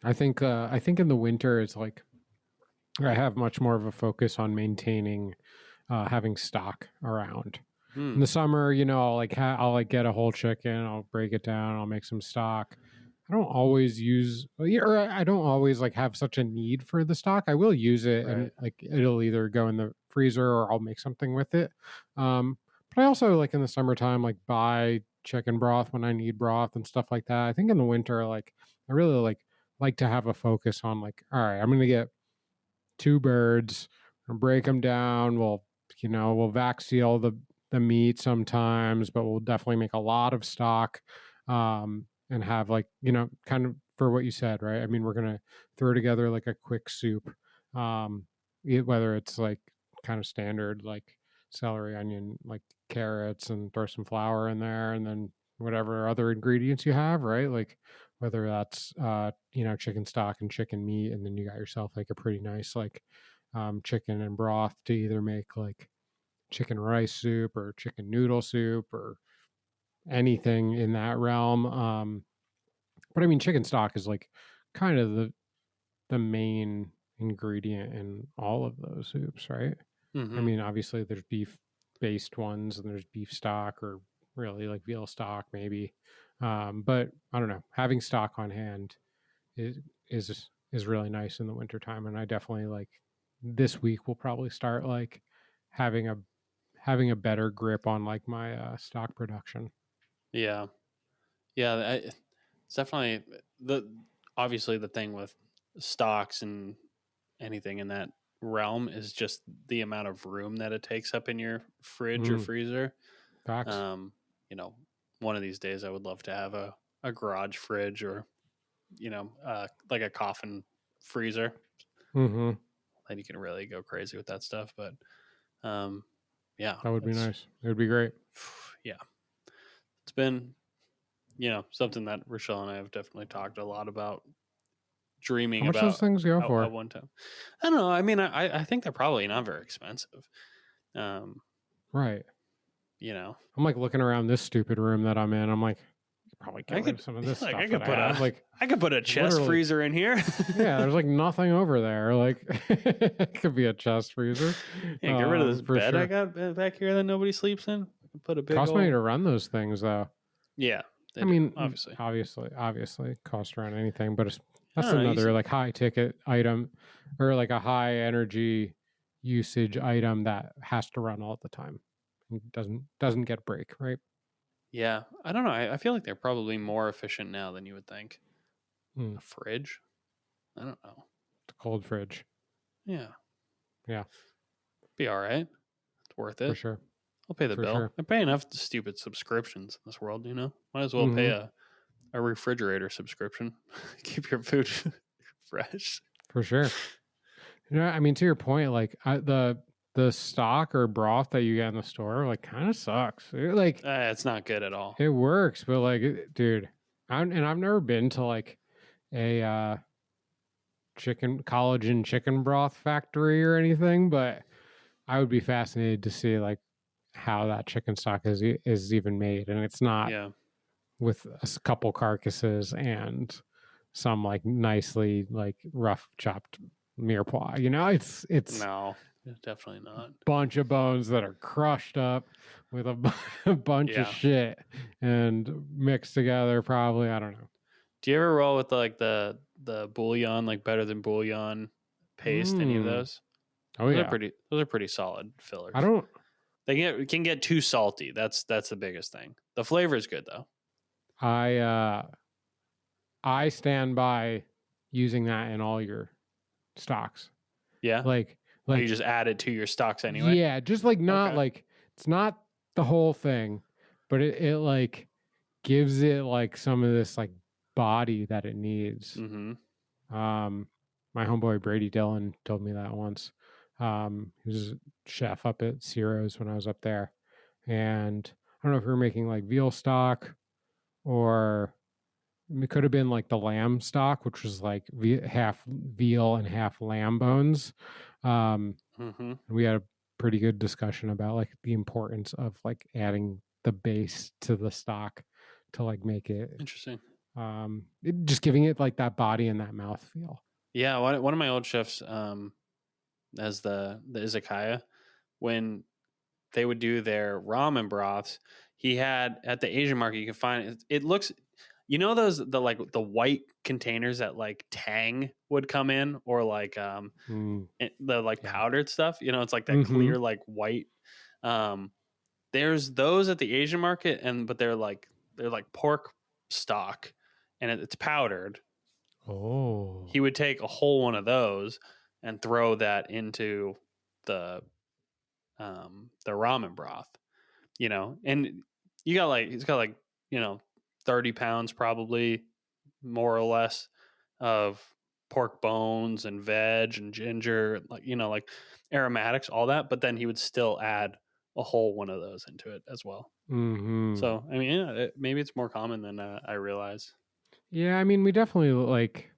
I think in the winter it's like I have much more of a focus on maintaining having stock around. In the summer, you know, I'll get a whole chicken, I'll break it down, I'll make some stock. I don't always I don't always like have such a need for the stock. I will use it, right, and like it'll either go in the freezer or I'll make something with it. But I also like in the summertime, like buy chicken broth when I need broth and stuff like that. I think in the winter, like I really like to have a focus on like, all right, I'm going to get 2 birds, and break them down. We'll vac seal the meat sometimes, but we'll definitely make a lot of stock. And have like, you know, kind of for what you said, right? I mean, we're going to throw together like a quick soup, whether it's like kind of standard, like celery, onion, like carrots, and throw some flour in there, and then whatever other ingredients you have, right? Like whether that's, you know, chicken stock and chicken meat, and then you got yourself like a pretty nice, like, chicken and broth to either make like chicken rice soup or chicken noodle soup or anything in that realm. But I mean, chicken stock is like kind of the main ingredient in all of those soups, right? I mean, obviously there's beef based ones and there's beef stock, or really like veal stock maybe. But I don't know, having stock on hand is really nice in the wintertime. And I definitely like this week we'll probably start like having a better grip on like my stock production. Yeah. It's definitely obviously the thing with stocks and anything in that realm is just the amount of room that it takes up in your fridge or freezer. Facts. You know, one of these days I would love to have a garage fridge, or you know, like a coffin freezer. Then you can really go crazy with that stuff. But yeah, that would be nice. It would be great. Yeah, it's been, you know, something that Rochelle and I have definitely talked a lot about. Dreaming How much about those things go for at one time. I don't know. I mean, I think they're probably not very expensive. Right. You know, I'm like looking around this stupid room that I'm in. I'm like, probably get rid of some of this stuff. I could put a chest freezer in here. Yeah, there's like nothing over there. Like it could be a chest freezer. Yeah, get rid of this bed sure. I got back here that nobody sleeps in. I can put a big cost money to run those things though. Yeah, I mean, obviously cost around anything, but that's another like high ticket item, or like a high energy usage item that has to run all the time. It doesn't get break, right? Yeah, I don't know. I feel like they're probably more efficient now than you would think. A fridge? I don't know. The cold fridge. Yeah. Yeah. Be all right. It's worth it. For sure. I'll pay the For bill. sure. I pay enough stupid subscriptions in this world, Might as well pay a refrigerator subscription. Keep your food fresh. For sure. I mean, to your point, like the stock or broth that you get in the store, like, kind of sucks. It's not good at all. It works, but like, dude, I've never been to like a collagen chicken broth factory or anything, but I would be fascinated to see like how that chicken stock is even made, and it's not with a couple carcasses and some like nicely like rough chopped mirepoix. It's no, definitely not. Bunch of bones that are crushed up with a bunch of shit and mixed together. Probably, I don't know. Do you ever roll with like the bouillon, like Better Than Bouillon paste? Any of those? Oh, those are pretty solid fillers. They can get too salty. That's the biggest thing. The flavor is good though. I stand by using that in all your stocks. Yeah. Like you just add it to your stocks anyway. Yeah, just like not like it's not the whole thing, but it like gives it like some of this like body that it needs. Mm-hmm. My homeboy Brady Dillon told me that once. He was a chef up at Ciro's when I was up there, and I don't know if we were making like veal stock or it could have been like the lamb stock, which was like half veal and half lamb bones. We had a pretty good discussion about like the importance of like adding the base to the stock to like make it interesting. Just giving it like that body and that mouth feel. Yeah, one of my old chefs, as the izakaya, when they would do their ramen broths, he had at the Asian market. You can find it looks, those the white containers that like Tang would come in, or like the like powdered stuff. It's like that clear like white. There's those at the Asian market, but they're like pork stock, and it's powdered. Oh. He would take a whole one of those and throw that into the ramen broth, and he's got like 30 pounds probably, more or less, of pork bones and veg and ginger, like aromatics, all that. But then he would still add a whole one of those into it as well. So, I mean, maybe it's more common than I realize. Yeah, I mean, we definitely like.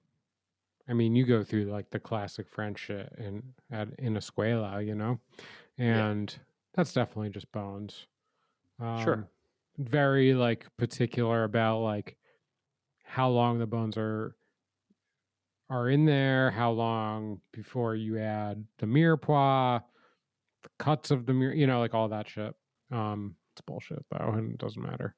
I mean, you go through like the classic French shit in Escuela, and that's definitely just bones. Sure. Very like particular about like how long the bones are in there, how long before you add the mirepoix, the cuts of the like all that shit. It's bullshit though, and it doesn't matter.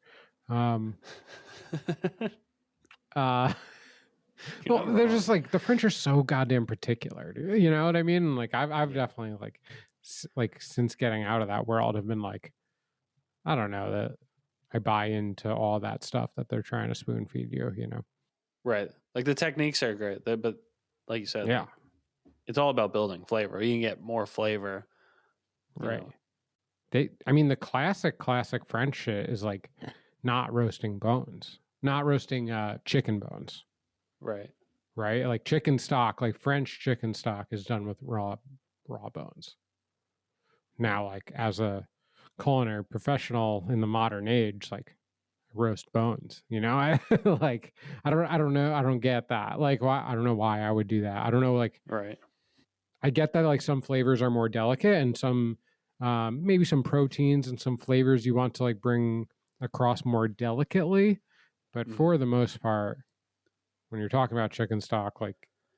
Well, they're just like the French are so goddamn particular, dude. You know what I mean? Like I've definitely like since getting out of that world have been like, I don't know, that I buy into all that stuff that they're trying to spoon feed you. Right. Like the techniques are great, but like you said, yeah, it's all about building flavor. You can get more flavor, right? I mean, the classic French shit is like not roasting bones, not roasting chicken bones. Right. Like chicken stock, like French chicken stock is done with raw bones. Now, like as a culinary professional in the modern age, like roast bones, I like, I don't know. I don't get that. Like, why? I don't know why I would do that. I don't know. Like, right. I get that like some flavors are more delicate and some, maybe some proteins and some flavors you want to like bring across more delicately. But for the most part, when you're talking about chicken stock, like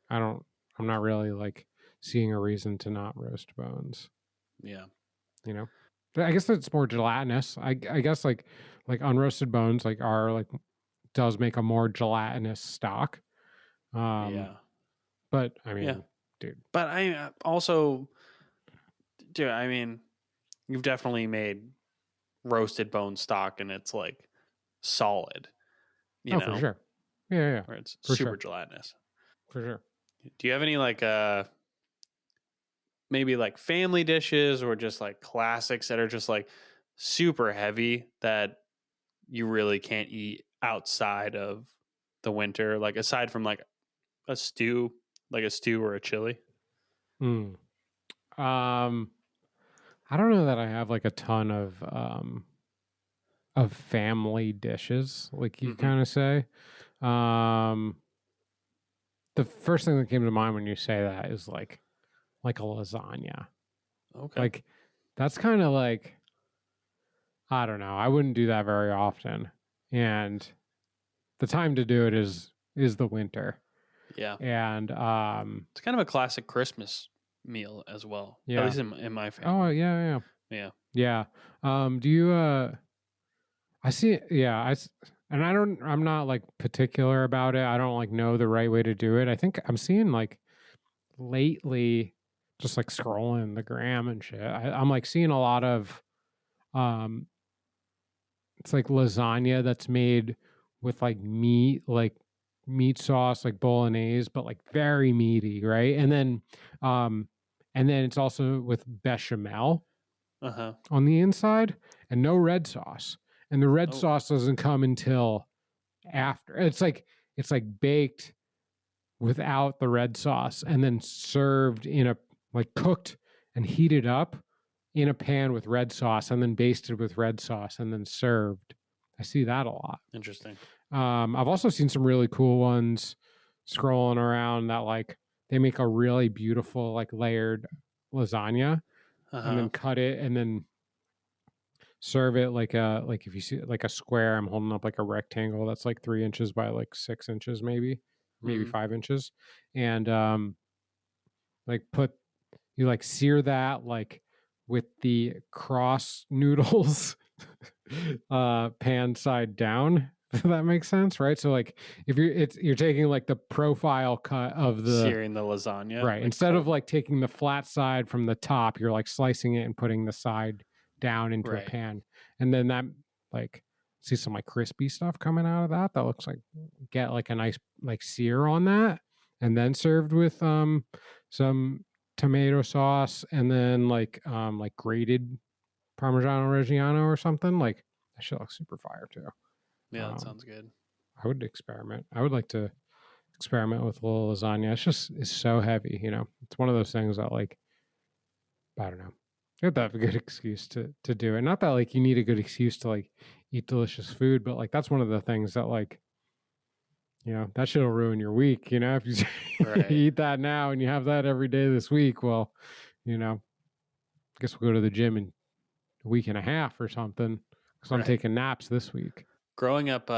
I'm not really like seeing a reason to not roast bones. Yeah. I guess it's more gelatinous. I guess like unroasted bones like are like does make a more gelatinous stock. Yeah. But I mean, dude. But I also, dude, I mean, you've definitely made roasted bone stock and it's like solid. You know? For sure. Yeah. Where it's for super sure. gelatinous. For sure. Do you have any like maybe like family dishes or just like classics that are just like super heavy that you really can't eat outside of the winter, like aside from like a stew or a chili. Mm. I don't know that I have like a ton of family dishes, like you Mm-hmm. kind of say. Um, the first thing that came to mind when you say that is like a lasagna. Okay. Like that's kind of like, I don't know. I wouldn't do that very often, and the time to do it is the winter. Yeah. And It's kind of a classic Christmas meal as well, at yeah. least in my Oh family. yeah, Yeah. yeah. Do you I see, yeah, and I'm not like particular about it. I don't like know the right way to do it. I think I'm seeing like lately, just like scrolling the gram and shit. I'm like seeing a lot of, um, it's like lasagna that's made with like meat sauce, like bolognese, but like very meaty, right? Um, and then it's also with bechamel Uh-huh. on the inside and no red sauce. And the red Oh, sauce doesn't come until after. It's like baked without the red sauce and then served in a like cooked and heated up in a pan with red sauce and then basted with red sauce and then served. I see that a lot. interesting. I've also seen some really cool ones scrolling around that like they make a really beautiful like layered lasagna and Uh-huh. then cut it and then serve it like if you see like a square. I'm holding up like a rectangle that's like 3 inches by like 6 inches, maybe Mm-hmm. 5 inches, and like put you like sear that like with the cross noodles pan side down. If that makes sense, right? So like if you're taking like the profile cut of the Searing the lasagna, right, like instead of cold. like taking the flat side from the top, you're like slicing it and putting the side down into a Right. pan. And then that like see some like crispy stuff coming out of that. That looks like get like a nice like sear on that and then served with some tomato sauce and then like grated Parmigiano Reggiano or something. Like that shit looks super fire too. Yeah, that Um sounds good. I would experiment. I would like to experiment with a little lasagna. It's so heavy, you know. It's one of those things that like I don't know. You have to have a good excuse to do it. Not that like you need a good excuse to like eat delicious food, but like that's one of the things that like that shit'll ruin your week. If you Right. eat that now and you have that every day this week, well, I guess we'll go to the gym in a week and a half or something because I'm Right. taking naps this week. Growing up,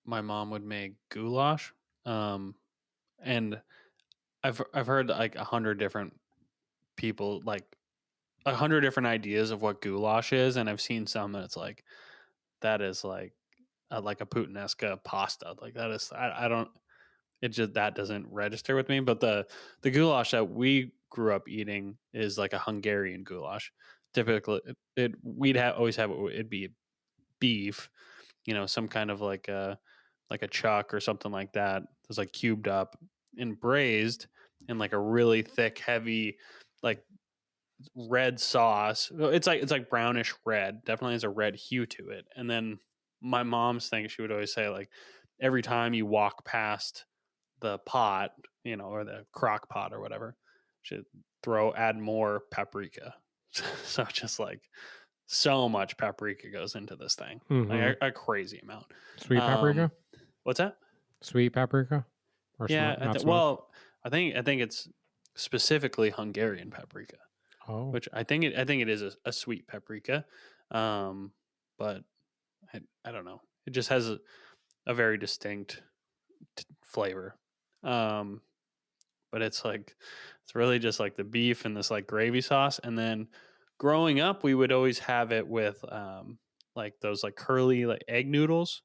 my mom would make goulash. Um, and I've heard like 100 different people, like 100 different ideas of what goulash is, and I've seen some that it's like that is like a puttanesca pasta. Like that is I don't it just that doesn't register with me. But the goulash that we grew up eating is like a Hungarian goulash. Typically, it we'd always have it'd be beef, some kind of like a chuck or something like that. It's like cubed up and braised in like a really thick, heavy, like red sauce. It's like brownish red. Definitely has a red hue to it. And then my mom's thing, she would always say like every time you walk past the pot, or the crock pot or whatever, should add more paprika. So just like so much paprika goes into this thing, like Mm-hmm. a crazy amount. Sweet Um, paprika, what's that? sweet paprika, or Yeah, not smoked. I think it's specifically Hungarian paprika, Oh, which I think it is a sweet paprika, but I don't know. It just has a very distinct flavor. Um, but it's really just like the beef and this like gravy sauce, and then growing up we would always have it with like those like curly like egg noodles.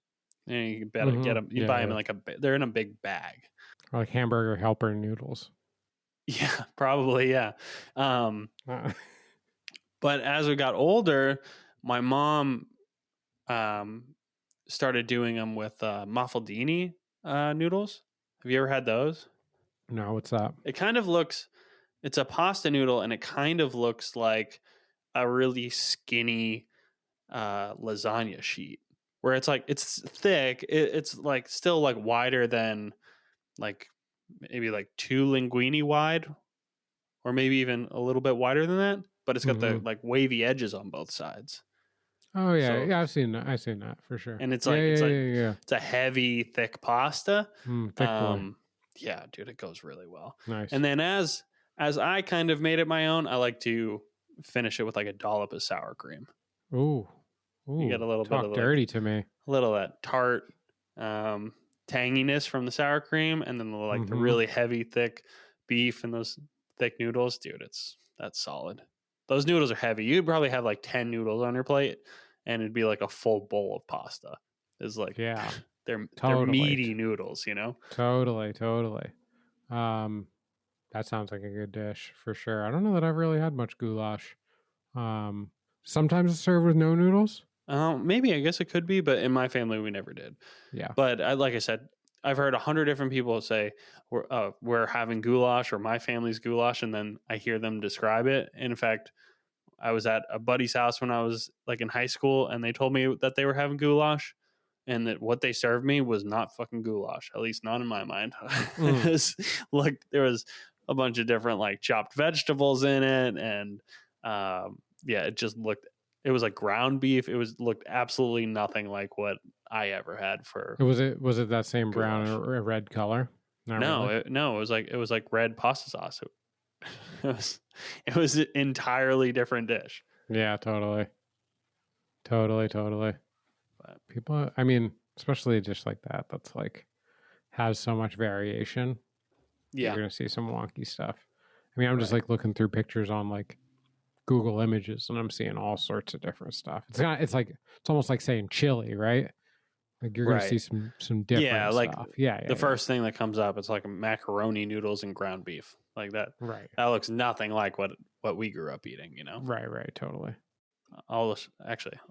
And you better get mm-hmm. them. You Yeah, buy them yeah. in they're in a big bag. Or like hamburger helper noodles. Yeah, probably. Yeah. Um, Uh, but as we got older, my mom um, started doing them with muffaldini noodles. Have you ever had those? no, what's that? It kind of looks, it's a pasta noodle and it kind of looks like a really skinny, lasagna sheet where it's like it's thick. It's like still like wider than like maybe like 2 linguine wide, or maybe even a little bit wider than that. But it's got the Mm-hmm. like wavy edges on both sides. Oh yeah, So yeah. I've seen that. I've seen that for sure. and it's Yeah, like yeah, it's like yeah, yeah. it's a heavy, thick pasta. Thick boy. Yeah, dude, it goes really well. Nice. And then as I kind of made it my own, I like to finish it with like a dollop of sour cream. Ooh, You get ooh. a little bit of Talk like dirty to me. a little of that tart tanginess from the sour cream, and then the Mm-hmm. really heavy, thick beef and those thick noodles. Dude, that's solid. Those noodles are heavy. You'd probably have like 10 noodles on your plate, and it'd be like a full bowl of pasta. It's like Yeah. they're Totally. meaty noodles, you know? Totally. Um, that sounds like a good dish for sure. I don't know that I've really had much goulash. Um, sometimes it's served with no noodles. Maybe I guess it could be, but in my family we never did. Yeah. But like I said, I've heard 100 different people say we're having goulash or my family's goulash, and then I hear them describe it. In fact, I was at a buddy's house when I was like in high school, and they told me that they were having goulash, and that what they served me was not fucking goulash, at least not in my mind. It was like there was a bunch of different like chopped vegetables in it, and yeah, it just looked. It was like ground beef. It was looked absolutely nothing like what I ever had for Was it that same brown goulash. or red color? Not No, really. no, it was like red pasta sauce. It was an entirely different dish. Yeah, totally. But People, I mean, especially just like that, that's like has so much variation. You're yeah, gonna see some wonky stuff. I mean, I'm just right, like looking through pictures on like Google Images, and I'm seeing all sorts of different stuff. It's almost like saying chili, right? Like you're gonna see right. some Yeah, different like stuff. Yeah, the yeah, yeah. first thing that comes up, it's like macaroni noodles and ground beef, like that. Right, That looks nothing like what we grew up eating. You know. right, totally. I'll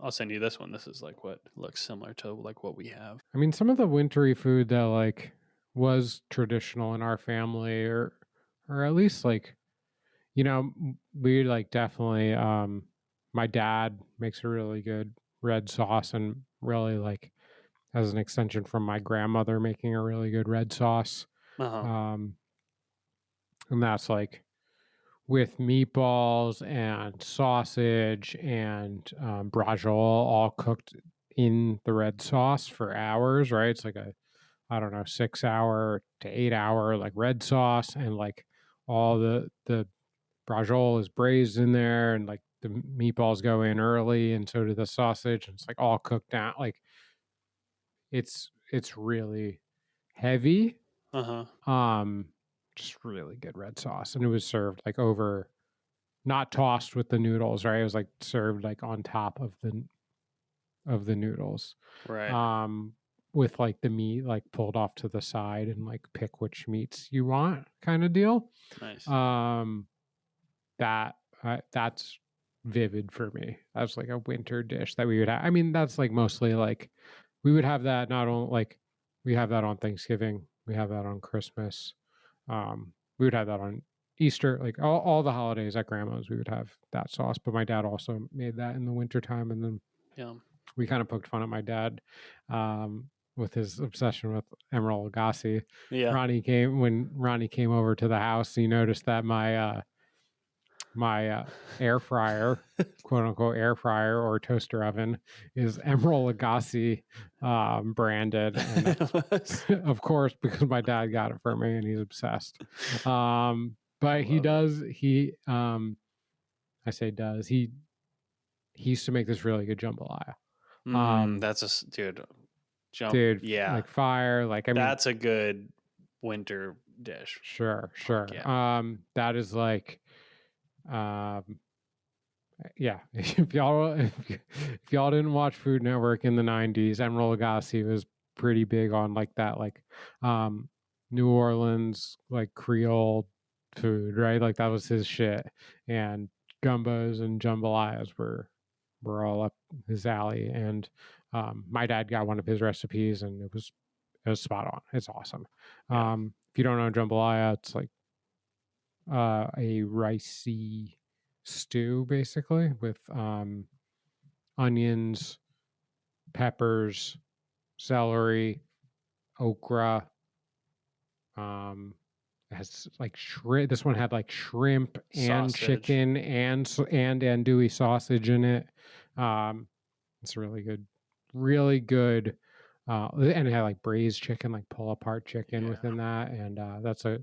send you this one. This is like what looks similar to like what we have. I mean, some of the wintry food that like was traditional in our family, or at least like we like definitely. My dad makes a really good red sauce, and really like as an extension from my grandmother making a really good red sauce. Uh huh. Um, and that's like with meatballs and sausage and brajol all cooked in the red sauce for hours, right? It's like a, I don't know, 6 hour to 8 hour like red sauce, and like all the brajol is braised in there, and like the meatballs go in early, and so do the sausage, and it's like all cooked down. Like it's really heavy. Uh huh. Um, just really good red sauce, and it was served like over, not tossed with the noodles, right? It was like served like on top of the noodles. Right. Um, with like the meat like pulled off to the side, and like pick which meats you want, kind of deal. Nice. Um, that's vivid for me. That's like a winter dish that we would have. I mean, that's like mostly like we would have that not only like we have that on Thanksgiving, we have that on Christmas, we would have that on Easter, like all the holidays at grandma's, we would have that sauce. But my dad also made that in the wintertime, and then Yeah. we kind of poked fun at my dad with his obsession with Emerald Lagasse. Yeah. When Ronnie came over to the house, he noticed that my air fryer, quote unquote air fryer or toaster oven, is Emerald Lagasse branded, and that's of course because my dad got it for me and he's obsessed. But he does. I say does. He used to make this really good jambalaya. That's a dude. Jump. Dude, Yeah. like fire. Like I mean, That's a good winter dish. sure. Yeah. That is like, um, yeah. If y'all didn't watch Food Network in the '90s, Emerald Lagasse was pretty big on like that, like New Orleans like Creole food, right? Like that was his shit, and gumbos and jambalayas were all up his alley. And my dad got one of his recipes, and it was spot on. It's awesome. Yeah. If you don't know jambalaya, it's like a ricey stew basically with onions, peppers, celery, okra. It has like shrimp. This one had like shrimp and Sausage. chicken and andouille sausage in it. It's really good. And it had like braised chicken, like pull apart chicken within that, and that's a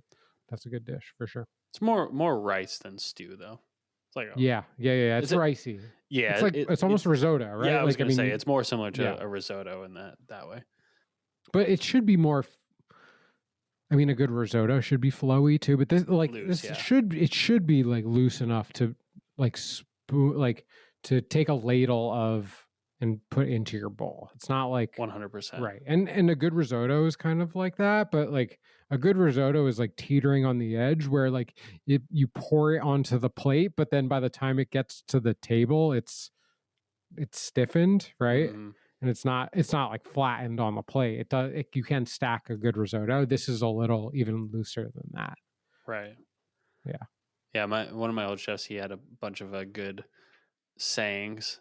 good dish for sure. It's more rice than stew though. It's like yeah. It's ricey. Yeah, it's like it's almost risotto, right? Yeah, I was like gonna say it's more similar to a a risotto in that way. But it should be more. I mean, a good risotto should be flowy too. But this should be like loose enough to like to take a ladle of and put into your bowl. It's not like 100%. Right. And a good risotto is kind of like that, but like a good risotto is like teetering on the edge where like you pour it onto the plate, but then by the time it gets to the table, it's stiffened, right? Mm-hmm. And it's not like flattened on the plate. You can stack a good risotto. This is a little even looser than that. Right. Yeah. Yeah, one of my old chefs, he had a bunch of good sayings.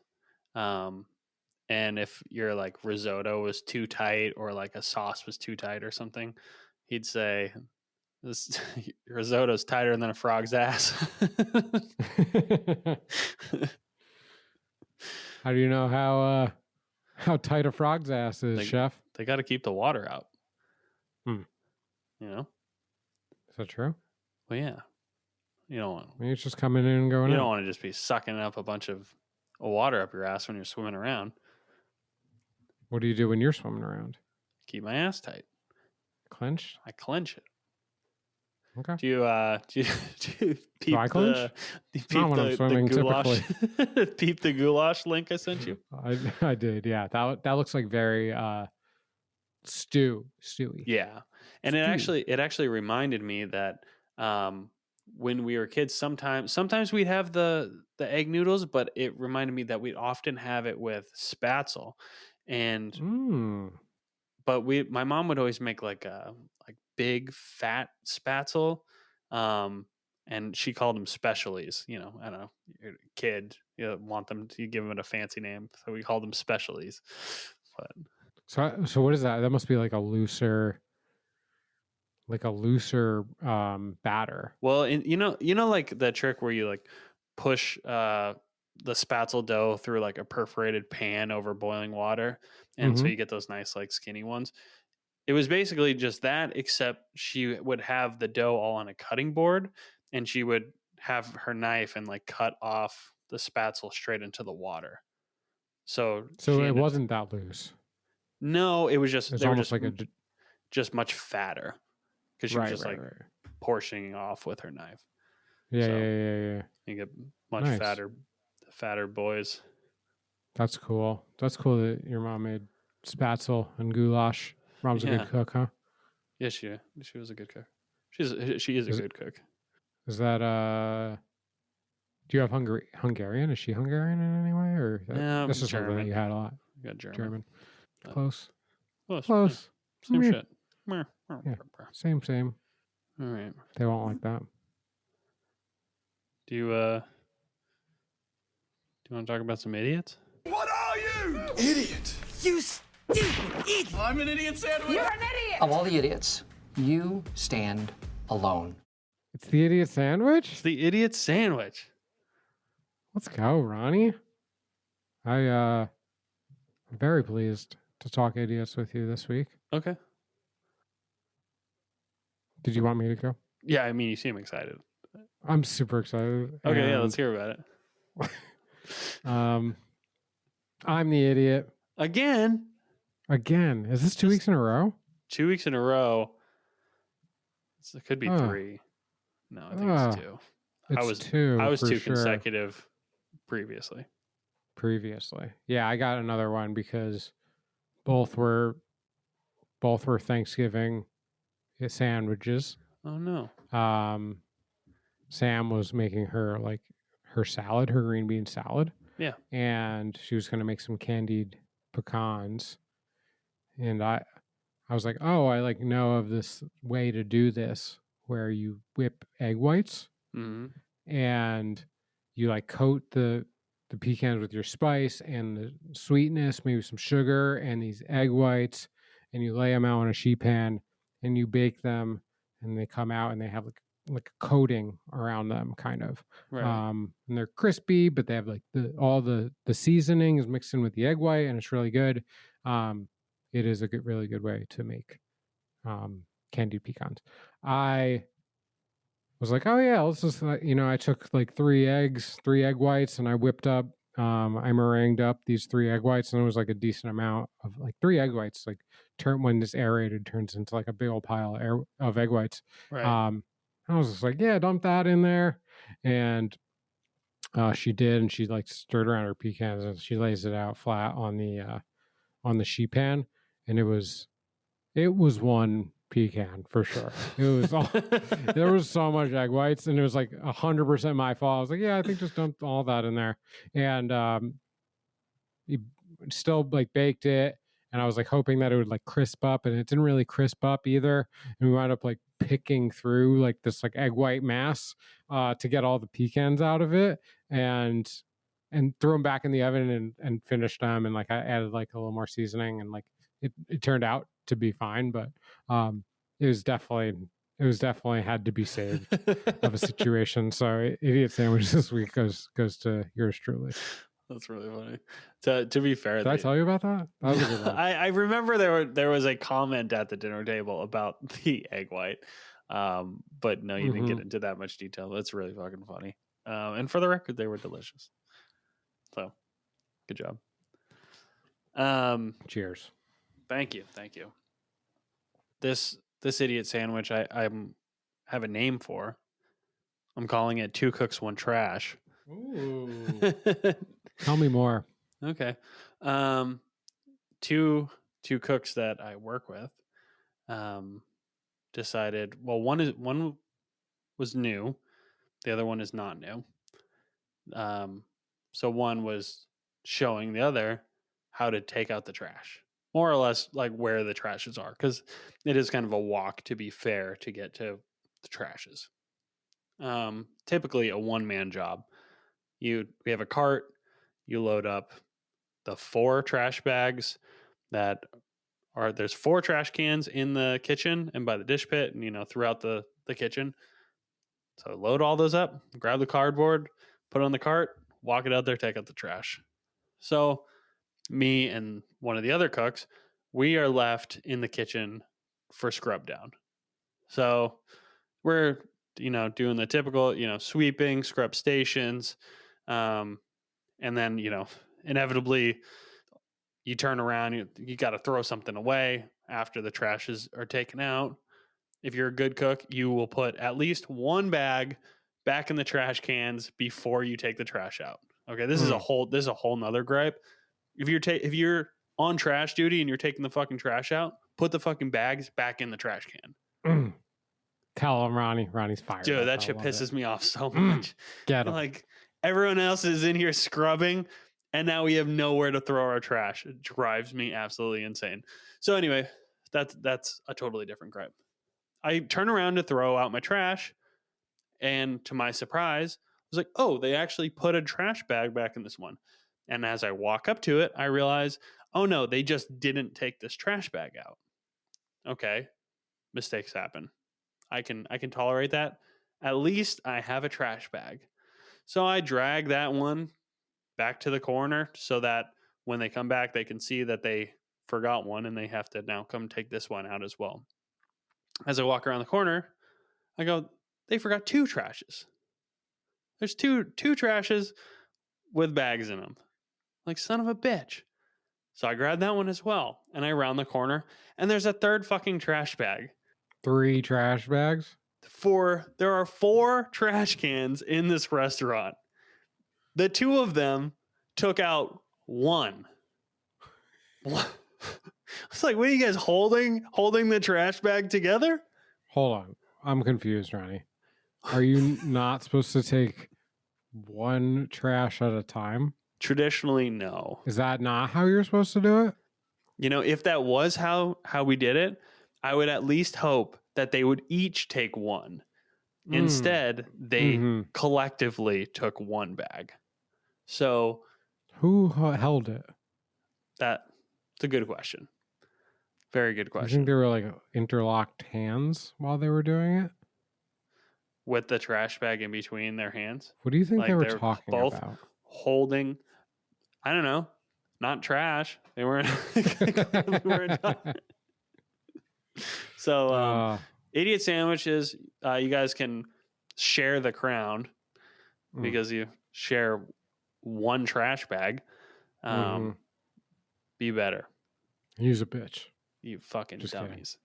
And if your like risotto was too tight or like a sauce was too tight or something, he'd say, "This risotto's tighter than a frog's ass." How do you know how tight a frog's ass is, chef? They got to keep the water out. You know? Is that true? Well, yeah. You don't want. Maybe it's just coming in and going. You don't want to just be sucking up a bunch of water up your ass when you're swimming around. What do you do when you're swimming around? Keep my ass tight. Clenched? I clench it. Okay. Do you peep I clench? the goulash? Peep the goulash link I sent you? I did, yeah. That looks like very stewy. Yeah. And it actually reminded me that when we were kids, sometimes we'd have the egg noodles, but it reminded me that we'd often have it with spatzel. And but my mom would always make like big fat spatzel, and she called them specialies. You know, I don't know, you're a kid, you want them to give them a fancy name, so we called them specialies. But so what is that? That must be like a looser batter. Well, you know, like the trick where you like push the spatzel dough through like a perforated pan over boiling water, and so you get those nice like skinny ones. It was basically just that, except she would have the dough all on a cutting board, and she would have her knife and like cut off the spatzel straight into the water. So it wasn't that loose. No, it was just just much fatter because she was just portioning off with her knife. Yeah. You get much fatter boys. That's cool. That's cool that your mom made spatzel and goulash. Mom's a good cook, huh? Yeah, she was a good cook. She is a good cook. Is that do you have Hungarian? Is she Hungarian in any way, or this is something that you had a lot? You got German. Close. Same shit. Yeah. Same. All right. They won't like that. Do you want to talk about some idiots? What are you? Idiot. You stupid idiot. I'm an idiot sandwich. You're an idiot. Of all the idiots, you stand alone. It's the idiot sandwich? It's the idiot sandwich. Let's go, Ronnie. I'm very pleased to talk idiots with you this week. Okay. Did you want me to go? Yeah, I mean, you seem excited. I'm super excited. Okay, yeah, let's hear about it. I'm the idiot. Again? Is this 2 weeks in a row? 2 weeks in a row. It could be 3. No, I think it's 2. I was 2 consecutive previously. Yeah, I got another one because both were Thanksgiving sandwiches. Oh no. Sam was making her salad, her green bean salad. Yeah. And she was going to make some candied pecans. And I was like, "Oh, I know of this way to do this where you whip egg whites and you coat the the pecans with your spice and the sweetness, maybe some sugar and these egg whites, and you lay them out on a sheet pan and you bake them, and they come out and they have like a coating around them, kind of. Right. And they're crispy, but they have like all the seasoning is mixed in with the egg white, and it's really good. It is a really good way to make candied pecans. I was like, oh yeah, let's just, I took like 3 egg whites, and I whipped up, I meringued up these 3 egg whites, and it was like a decent amount of like 3 egg whites, like when this aerated turns into like a big old pile of egg whites. Right. I was just like, yeah, dump that in there. And she did, and she like stirred around her pecans, and she lays it out flat on the sheet pan, and it was one pecan for sure. It was all, there was so much egg whites, and it was like 100% my fault. I was like, yeah, I think just dump all that in there. And you still like baked it, and I was like hoping that it would like crisp up, and it didn't really crisp up either. And we wound up like picking through like this like egg white mass to get all the pecans out of it, and threw them back in the oven and finished them, and like I added like a little more seasoning, and like it turned out to be fine, but it was definitely had to be saved of a situation. So idiot sandwich this week goes to yours truly. That's really funny. To be fair, did I tell you about that? That was a good one. I remember there was a comment at the dinner table about the egg white, but no, you didn't get into that much detail. That's really fucking funny. And for the record, they were delicious. So, good job. Cheers. Thank you. This idiot sandwich, I have a name for. I'm calling it 2 cooks, 1 trash. Ooh. Tell me more. Okay. Two cooks that I work with decided, well, one was new, the other one is not new. So one was showing the other how to take out the trash, more or less like where the trashes are, because it is kind of a walk, to be fair, to get to the trashes. Typically a one-man job. We have a cart, you load up the 4 trash bags there's 4 trash cans in the kitchen and by the dish pit and, throughout the kitchen. So load all those up, grab the cardboard, put it on the cart, walk it out there, take out the trash. So me and one of the other cooks, we are left in the kitchen for scrub down. So we're, doing the typical, sweeping, scrub stations. And then, inevitably you turn around, you got to throw something away after the trashes are taken out. If you're a good cook, you will put at least 1 bag back in the trash cans before you take the trash out. Okay, this is a whole nother gripe. If you're on trash duty and you're taking the fucking trash out, put the fucking bags back in the trash can. Tell him, Ronnie. Ronnie's fired. Dude, that shit pisses me off so much. Get him. Like, everyone else is in here scrubbing, and now we have nowhere to throw our trash. It drives me absolutely insane. So anyway, that's a totally different gripe. I turn around to throw out my trash, and to my surprise, I was like, oh, they actually put a trash bag back in this one. And as I walk up to it, I realize, oh no, they just didn't take this trash bag out. Okay, mistakes happen. I can tolerate that. At least I have a trash bag. So I drag that one back to the corner so that when they come back, they can see that they forgot one and they have to now come take this one out as well. As I walk around the corner, I go, they forgot 2 trashes. There's two trashes with bags in them. Like, son of a bitch. So I grab that one as well. And I round the corner, and there's a 3rd fucking trash bag. 3 trash bags? There are 4 trash cans in this restaurant. The 2 of them took out 1. It's like, what are you guys holding the trash bag together? Hold on. I'm confused, Ronnie. Are you not supposed to take 1 trash at a time? Traditionally, no. Is that not how you're supposed to do it? If that was how we did it, I would at least hope that they would each take 1. Instead, they collectively took 1 bag. So Who held it? that's a good question. Very good Do you question. think they were like interlocked hands while they were doing it? With the trash bag in between their hands. What do you think Like they were they're talking both about? holding, I don't know, not trash. They weren't. They weren't so, idiot sandwiches, you guys can share the crown because you share one trash bag. Be better. Use a bitch. You fucking Just dummies.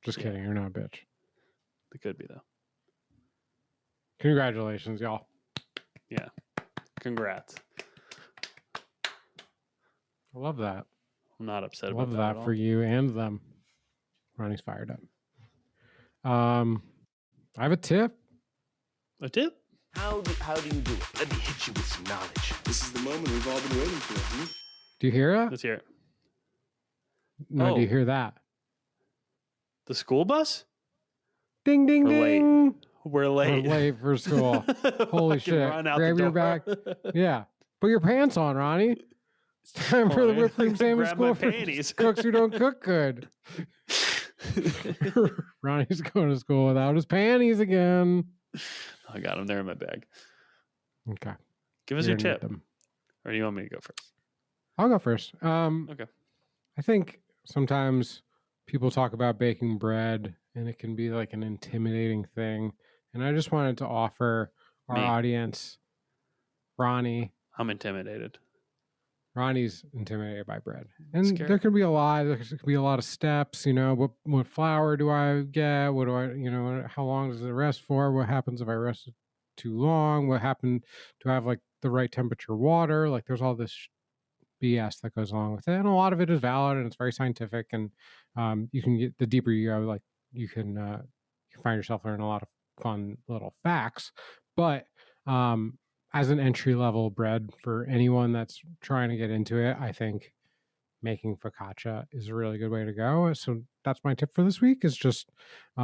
Just kidding. You're not a bitch. They could be, though. Congratulations, y'all. Yeah. Congrats. I love that. I'm not upset I about love that. At that all. for you and them. Ronnie's fired up. I have a tip. A tip? How do you do it? Let me hit you with some knowledge. This is the moment we've all been waiting for. Do you hear it? Let's hear it. No, do you Oh. hear that? The school bus? Ding, ding, We're late. ding. We're We're late. late for school. Holy I can shit. run out Grab the your door. bag. Yeah. Put your pants on, Ronnie. It's time for the Oh, whipped I cream gotta salmon grab my school for panties. cooks who don't cook good. Ronnie's going to school without his panties again. I got them there in my bag. Okay. Give us You're your gonna need tip. them. Or do you want me to go first? I'll go first. Okay. I think sometimes people talk about baking bread and it can be like an intimidating thing. And I just wanted to offer our Me. audience, Ronnie's intimidated by bread. And Scared. there could be a lot of steps, what flour do I get? What do I, how long does it rest for? What happens if I rest it too long? What happened? Do I have like the right temperature water? Like there's all this BS that goes along with it. And a lot of it is valid and it's very scientific. And you can get, the deeper you go, like you can find yourself learning a lot of fun little facts. But as an entry level bread for anyone that's trying to get into it, I think making focaccia is a really good way to go. So that's my tip for this week is just go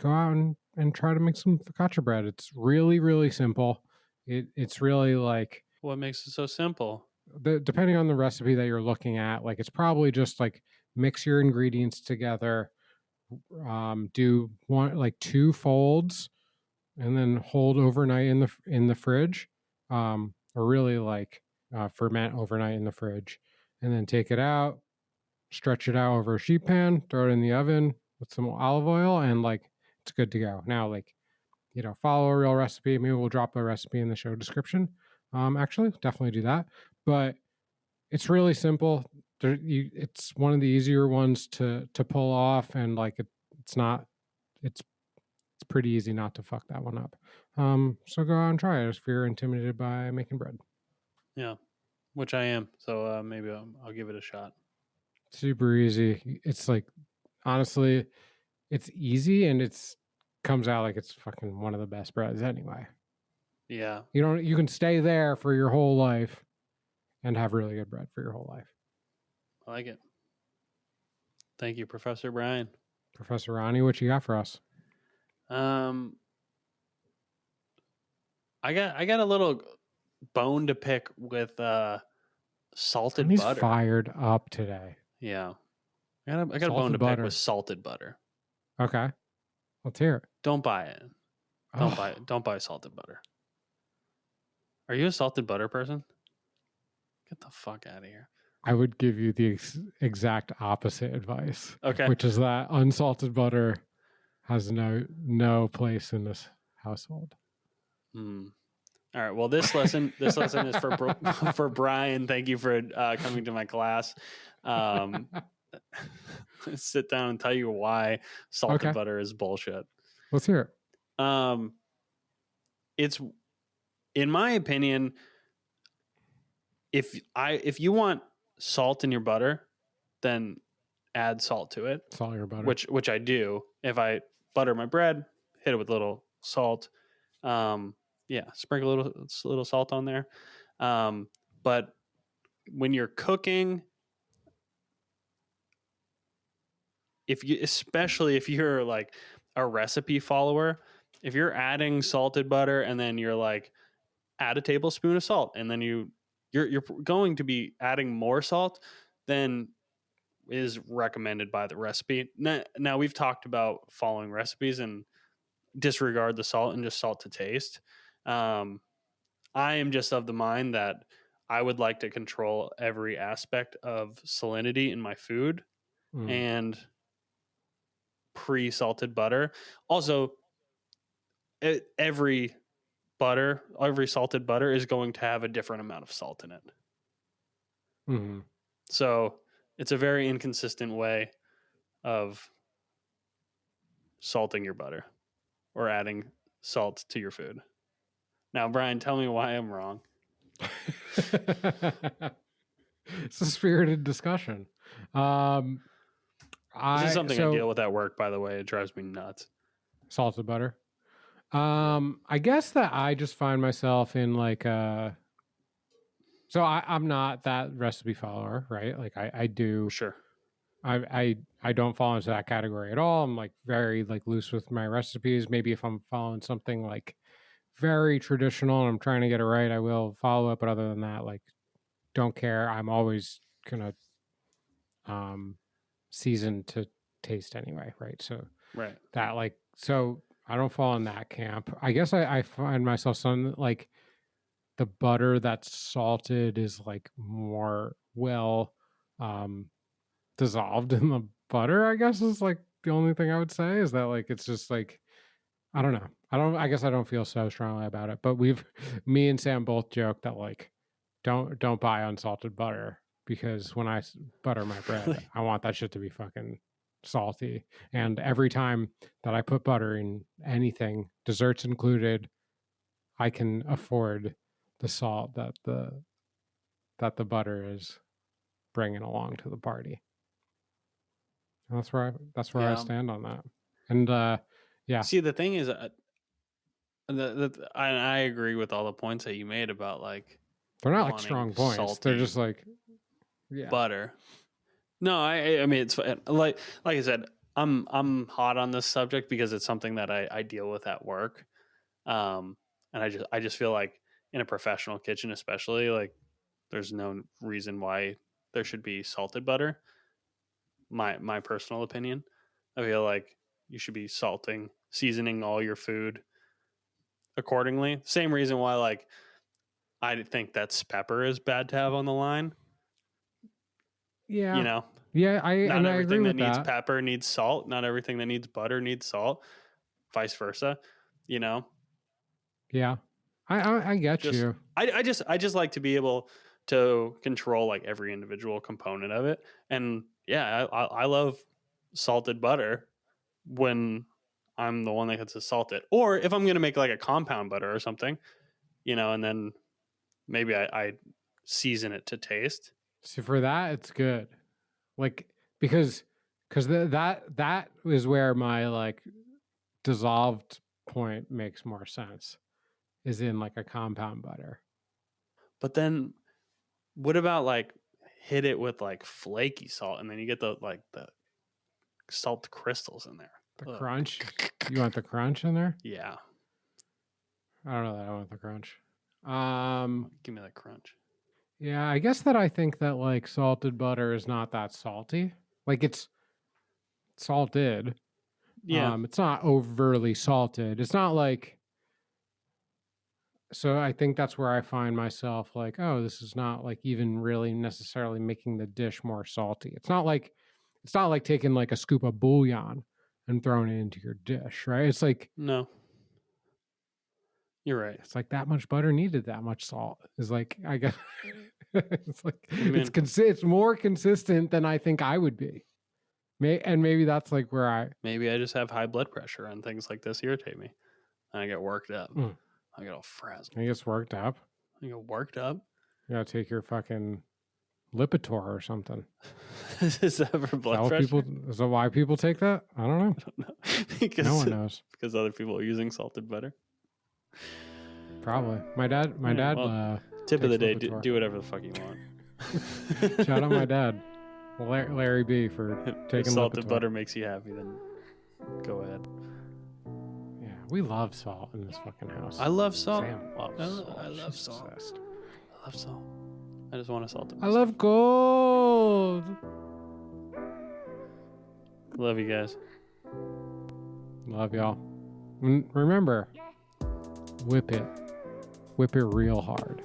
out and try to make some focaccia bread. It's really, really simple. It's really like, What makes it so simple? depending on the recipe that you're looking at, like it's probably just like mix your ingredients together, do two folds, and then hold overnight in the fridge, or really ferment overnight in the fridge, and then take it out, stretch it out over a sheet pan, throw it in the oven with some olive oil, and it's good to go. Now, follow a real recipe. Maybe we'll drop a recipe in the show description. Actually, definitely do that. But it's really simple. It's one of the easier ones to pull off, and it's pretty easy not to fuck that one up. So go out and try it if you're intimidated by making bread. Yeah, which I am. So maybe I'll give it a shot. Super easy. It's honestly, it's easy and it's comes out like it's fucking one of the best breads anyway. Yeah. You can stay there for your whole life and have really good bread for your whole life. I like it. Thank you, Professor Brian. Professor Ronnie, what you got for us? I got a little bone to pick with salted He's butter. fired up today. Yeah. I got a bone to pick with salted butter. Okay. Let's hear it. Don't buy it. Don't buy salted butter. Are you a salted butter person? Get the fuck out of here. I would give you the exact opposite advice. Okay. Which is that unsalted butter has no place in this household. All right. Well, this lesson is for Brian. Thank you for coming to my class. Sit down and tell you why salted butter is bullshit. Let's hear it. It's, in my opinion, if you want salt in your butter, then add salt to it. Salt your butter. Which I do. If I butter my bread, hit it with a little salt. Sprinkle a little salt on there. But when you're cooking, especially if you're like a recipe follower, if you're adding salted butter and then you're like add a tablespoon of salt, and then you're going to be adding more salt than is recommended by the recipe. Now we've talked about following recipes and disregard the salt and just salt to taste. I am just of the mind that I would like to control every aspect of salinity in my food and pre-salted butter. Also, every salted butter is going to have a different amount of salt in it. Mm-hmm. So it's a very inconsistent way of salting your butter or adding salt to your food. Now, Brian, tell me why I'm wrong. It's a spirited discussion. This is something I deal with at work, by the way. It drives me nuts. Salted butter. I guess that I just find myself in like so I'm not that recipe follower, right? Like I do. Sure. I don't fall into that category at all. I'm like very like loose with my recipes. Maybe if I'm following something like very traditional and I'm trying to get it right, I will follow it. But other than that, like don't care. I'm always gonna season to taste anyway, right? So right. That like so I don't fall in that camp. I guess I find myself some like the butter that's salted is like more well dissolved in the butter, I guess is like the only thing I would say is that like it's just like I don't know. I guess I don't feel so strongly about it. But me and Sam both joke that like don't buy unsalted butter because when I butter my bread, I want that shit to be fucking salty. And every time that I put butter in anything, desserts included, I can afford the salt that the butter is bringing along to the party. And that's where I stand on that. And yeah. See, the thing is, I agree with all the points that you made about like they're not like strong points. They're just like butter. No, I mean it's like I said, I'm hot on this subject because it's something that I deal with at work, and I just feel like in a professional kitchen, especially, like there's no reason why there should be salted butter. My personal opinion, I feel like you should be seasoning all your food accordingly. Same reason why like I think that pepper is bad to have on the line. Yeah. You know? Yeah, not everything that needs pepper needs salt. Not everything that needs butter needs salt. Vice versa. You know? Yeah. I get you. I just like to be able to control like every individual component of it. And yeah, I love salted butter when I'm the one that gets to salt it. Or if I'm gonna make like a compound butter or something, you know, and then maybe I season it to taste. See, for that, it's good. Like because that is where my like dissolved point makes more sense. Is in like a compound butter. But then what about like hit it with like flaky salt and then you get the salt crystals in there. The crunch? You want the crunch in there? Yeah. I don't know that I want the crunch. Give me that crunch. Yeah, I guess that I think that like salted butter is not that salty. Like it's salted. Yeah. It's not overly salted. It's not like so I think that's where I find myself like, oh, this is not like even really necessarily making the dish more salty. It's not like taking like a scoop of bouillon and throwing it into your dish, right? It's like no. You're right. It's like that much butter needed that much salt. It's like I guess it's like it's more consistent than I think I would be. Maybe that's like where maybe I just have high blood pressure and things like this irritate me. And I get worked up. I get all frazzled. I get worked up. You get worked up? You gotta take your fucking Lipitor or something. Is that for blood pressure? Is that why people take that? I don't know. I don't know. Because no one knows. Because other people are using salted butter. Probably. My dad. Well, tip of the day: do whatever the fuck you want. Shout out my dad, Larry B, for taking if salted Lipitor. butter makes you happy, then go ahead. Yeah. We love salt in this fucking house. I love salt. Sam loves salt. I love She's salt. obsessed. I love salt. I just want to salt it. I love gold. Love you guys. Love y'all. Remember, whip it. Whip it real hard.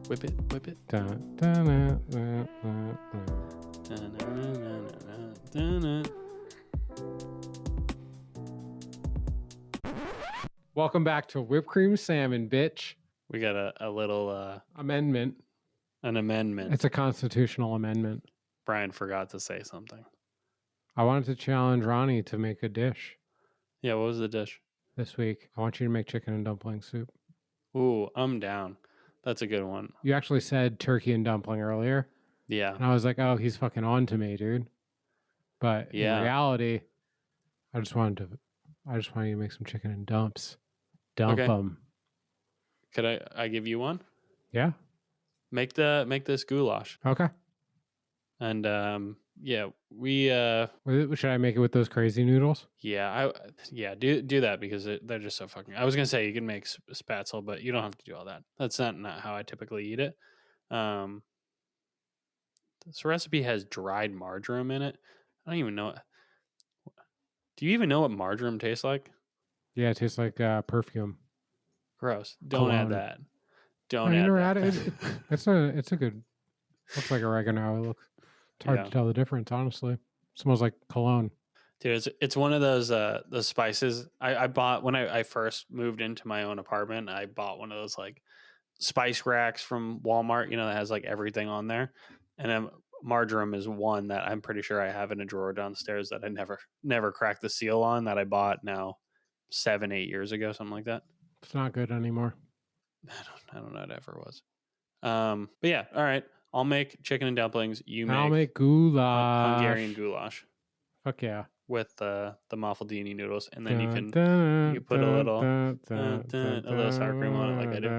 Whip it, whip it. Dun, dun, dun, dun, dun, dun. Welcome back to Whip Cream Salmon, bitch. We got a little Amendment. an amendment. It's a constitutional amendment. Brian forgot to say something. I wanted to challenge Ronnie to make a dish Yeah, what was the dish? this week. I want you to make chicken and dumpling soup. Ooh, I'm down. That's a good one. You actually said turkey and dumpling earlier. Yeah. And I was like, oh, he's fucking on to me, dude. But Yeah. in reality, I just wanted you to make some chicken and dumps. Dump Okay. them. Could I give you one? Yeah. Make this goulash. Okay. And yeah, we Should I make it with those crazy noodles? do that because they're just so fucking. I was gonna say you can make spatzel, but you don't have to do all that. That's not how I typically eat it. This recipe has dried marjoram in it. I don't even know. Do you even know what marjoram tastes like? Yeah, it tastes like perfume. Gross. Don't add Cologne. that. Don't I add never that. added it. It's a good. Looks like oregano. It's hard Yeah. to tell the difference, honestly. It smells like cologne. Dude, it's one of those the spices I bought when I first moved into my own apartment. I bought one of those like spice racks from Walmart, that has like everything on there. And then marjoram is one that I'm pretty sure I have in a drawer downstairs that I never cracked the seal on, that I bought now 7-8 years ago, something like that. It's not good anymore. I don't know what it ever was. But yeah, all right. I'll make chicken and dumplings. I'll make goulash. Hungarian goulash Fuck yeah. with the Mafaldini noodles, and then you can you put a little sour cream on it, like I do.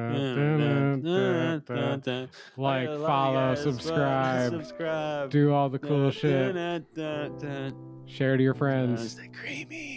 Like, I love follow, you guys. subscribe, do all the cool shit. Share to your friends. Stay creamy.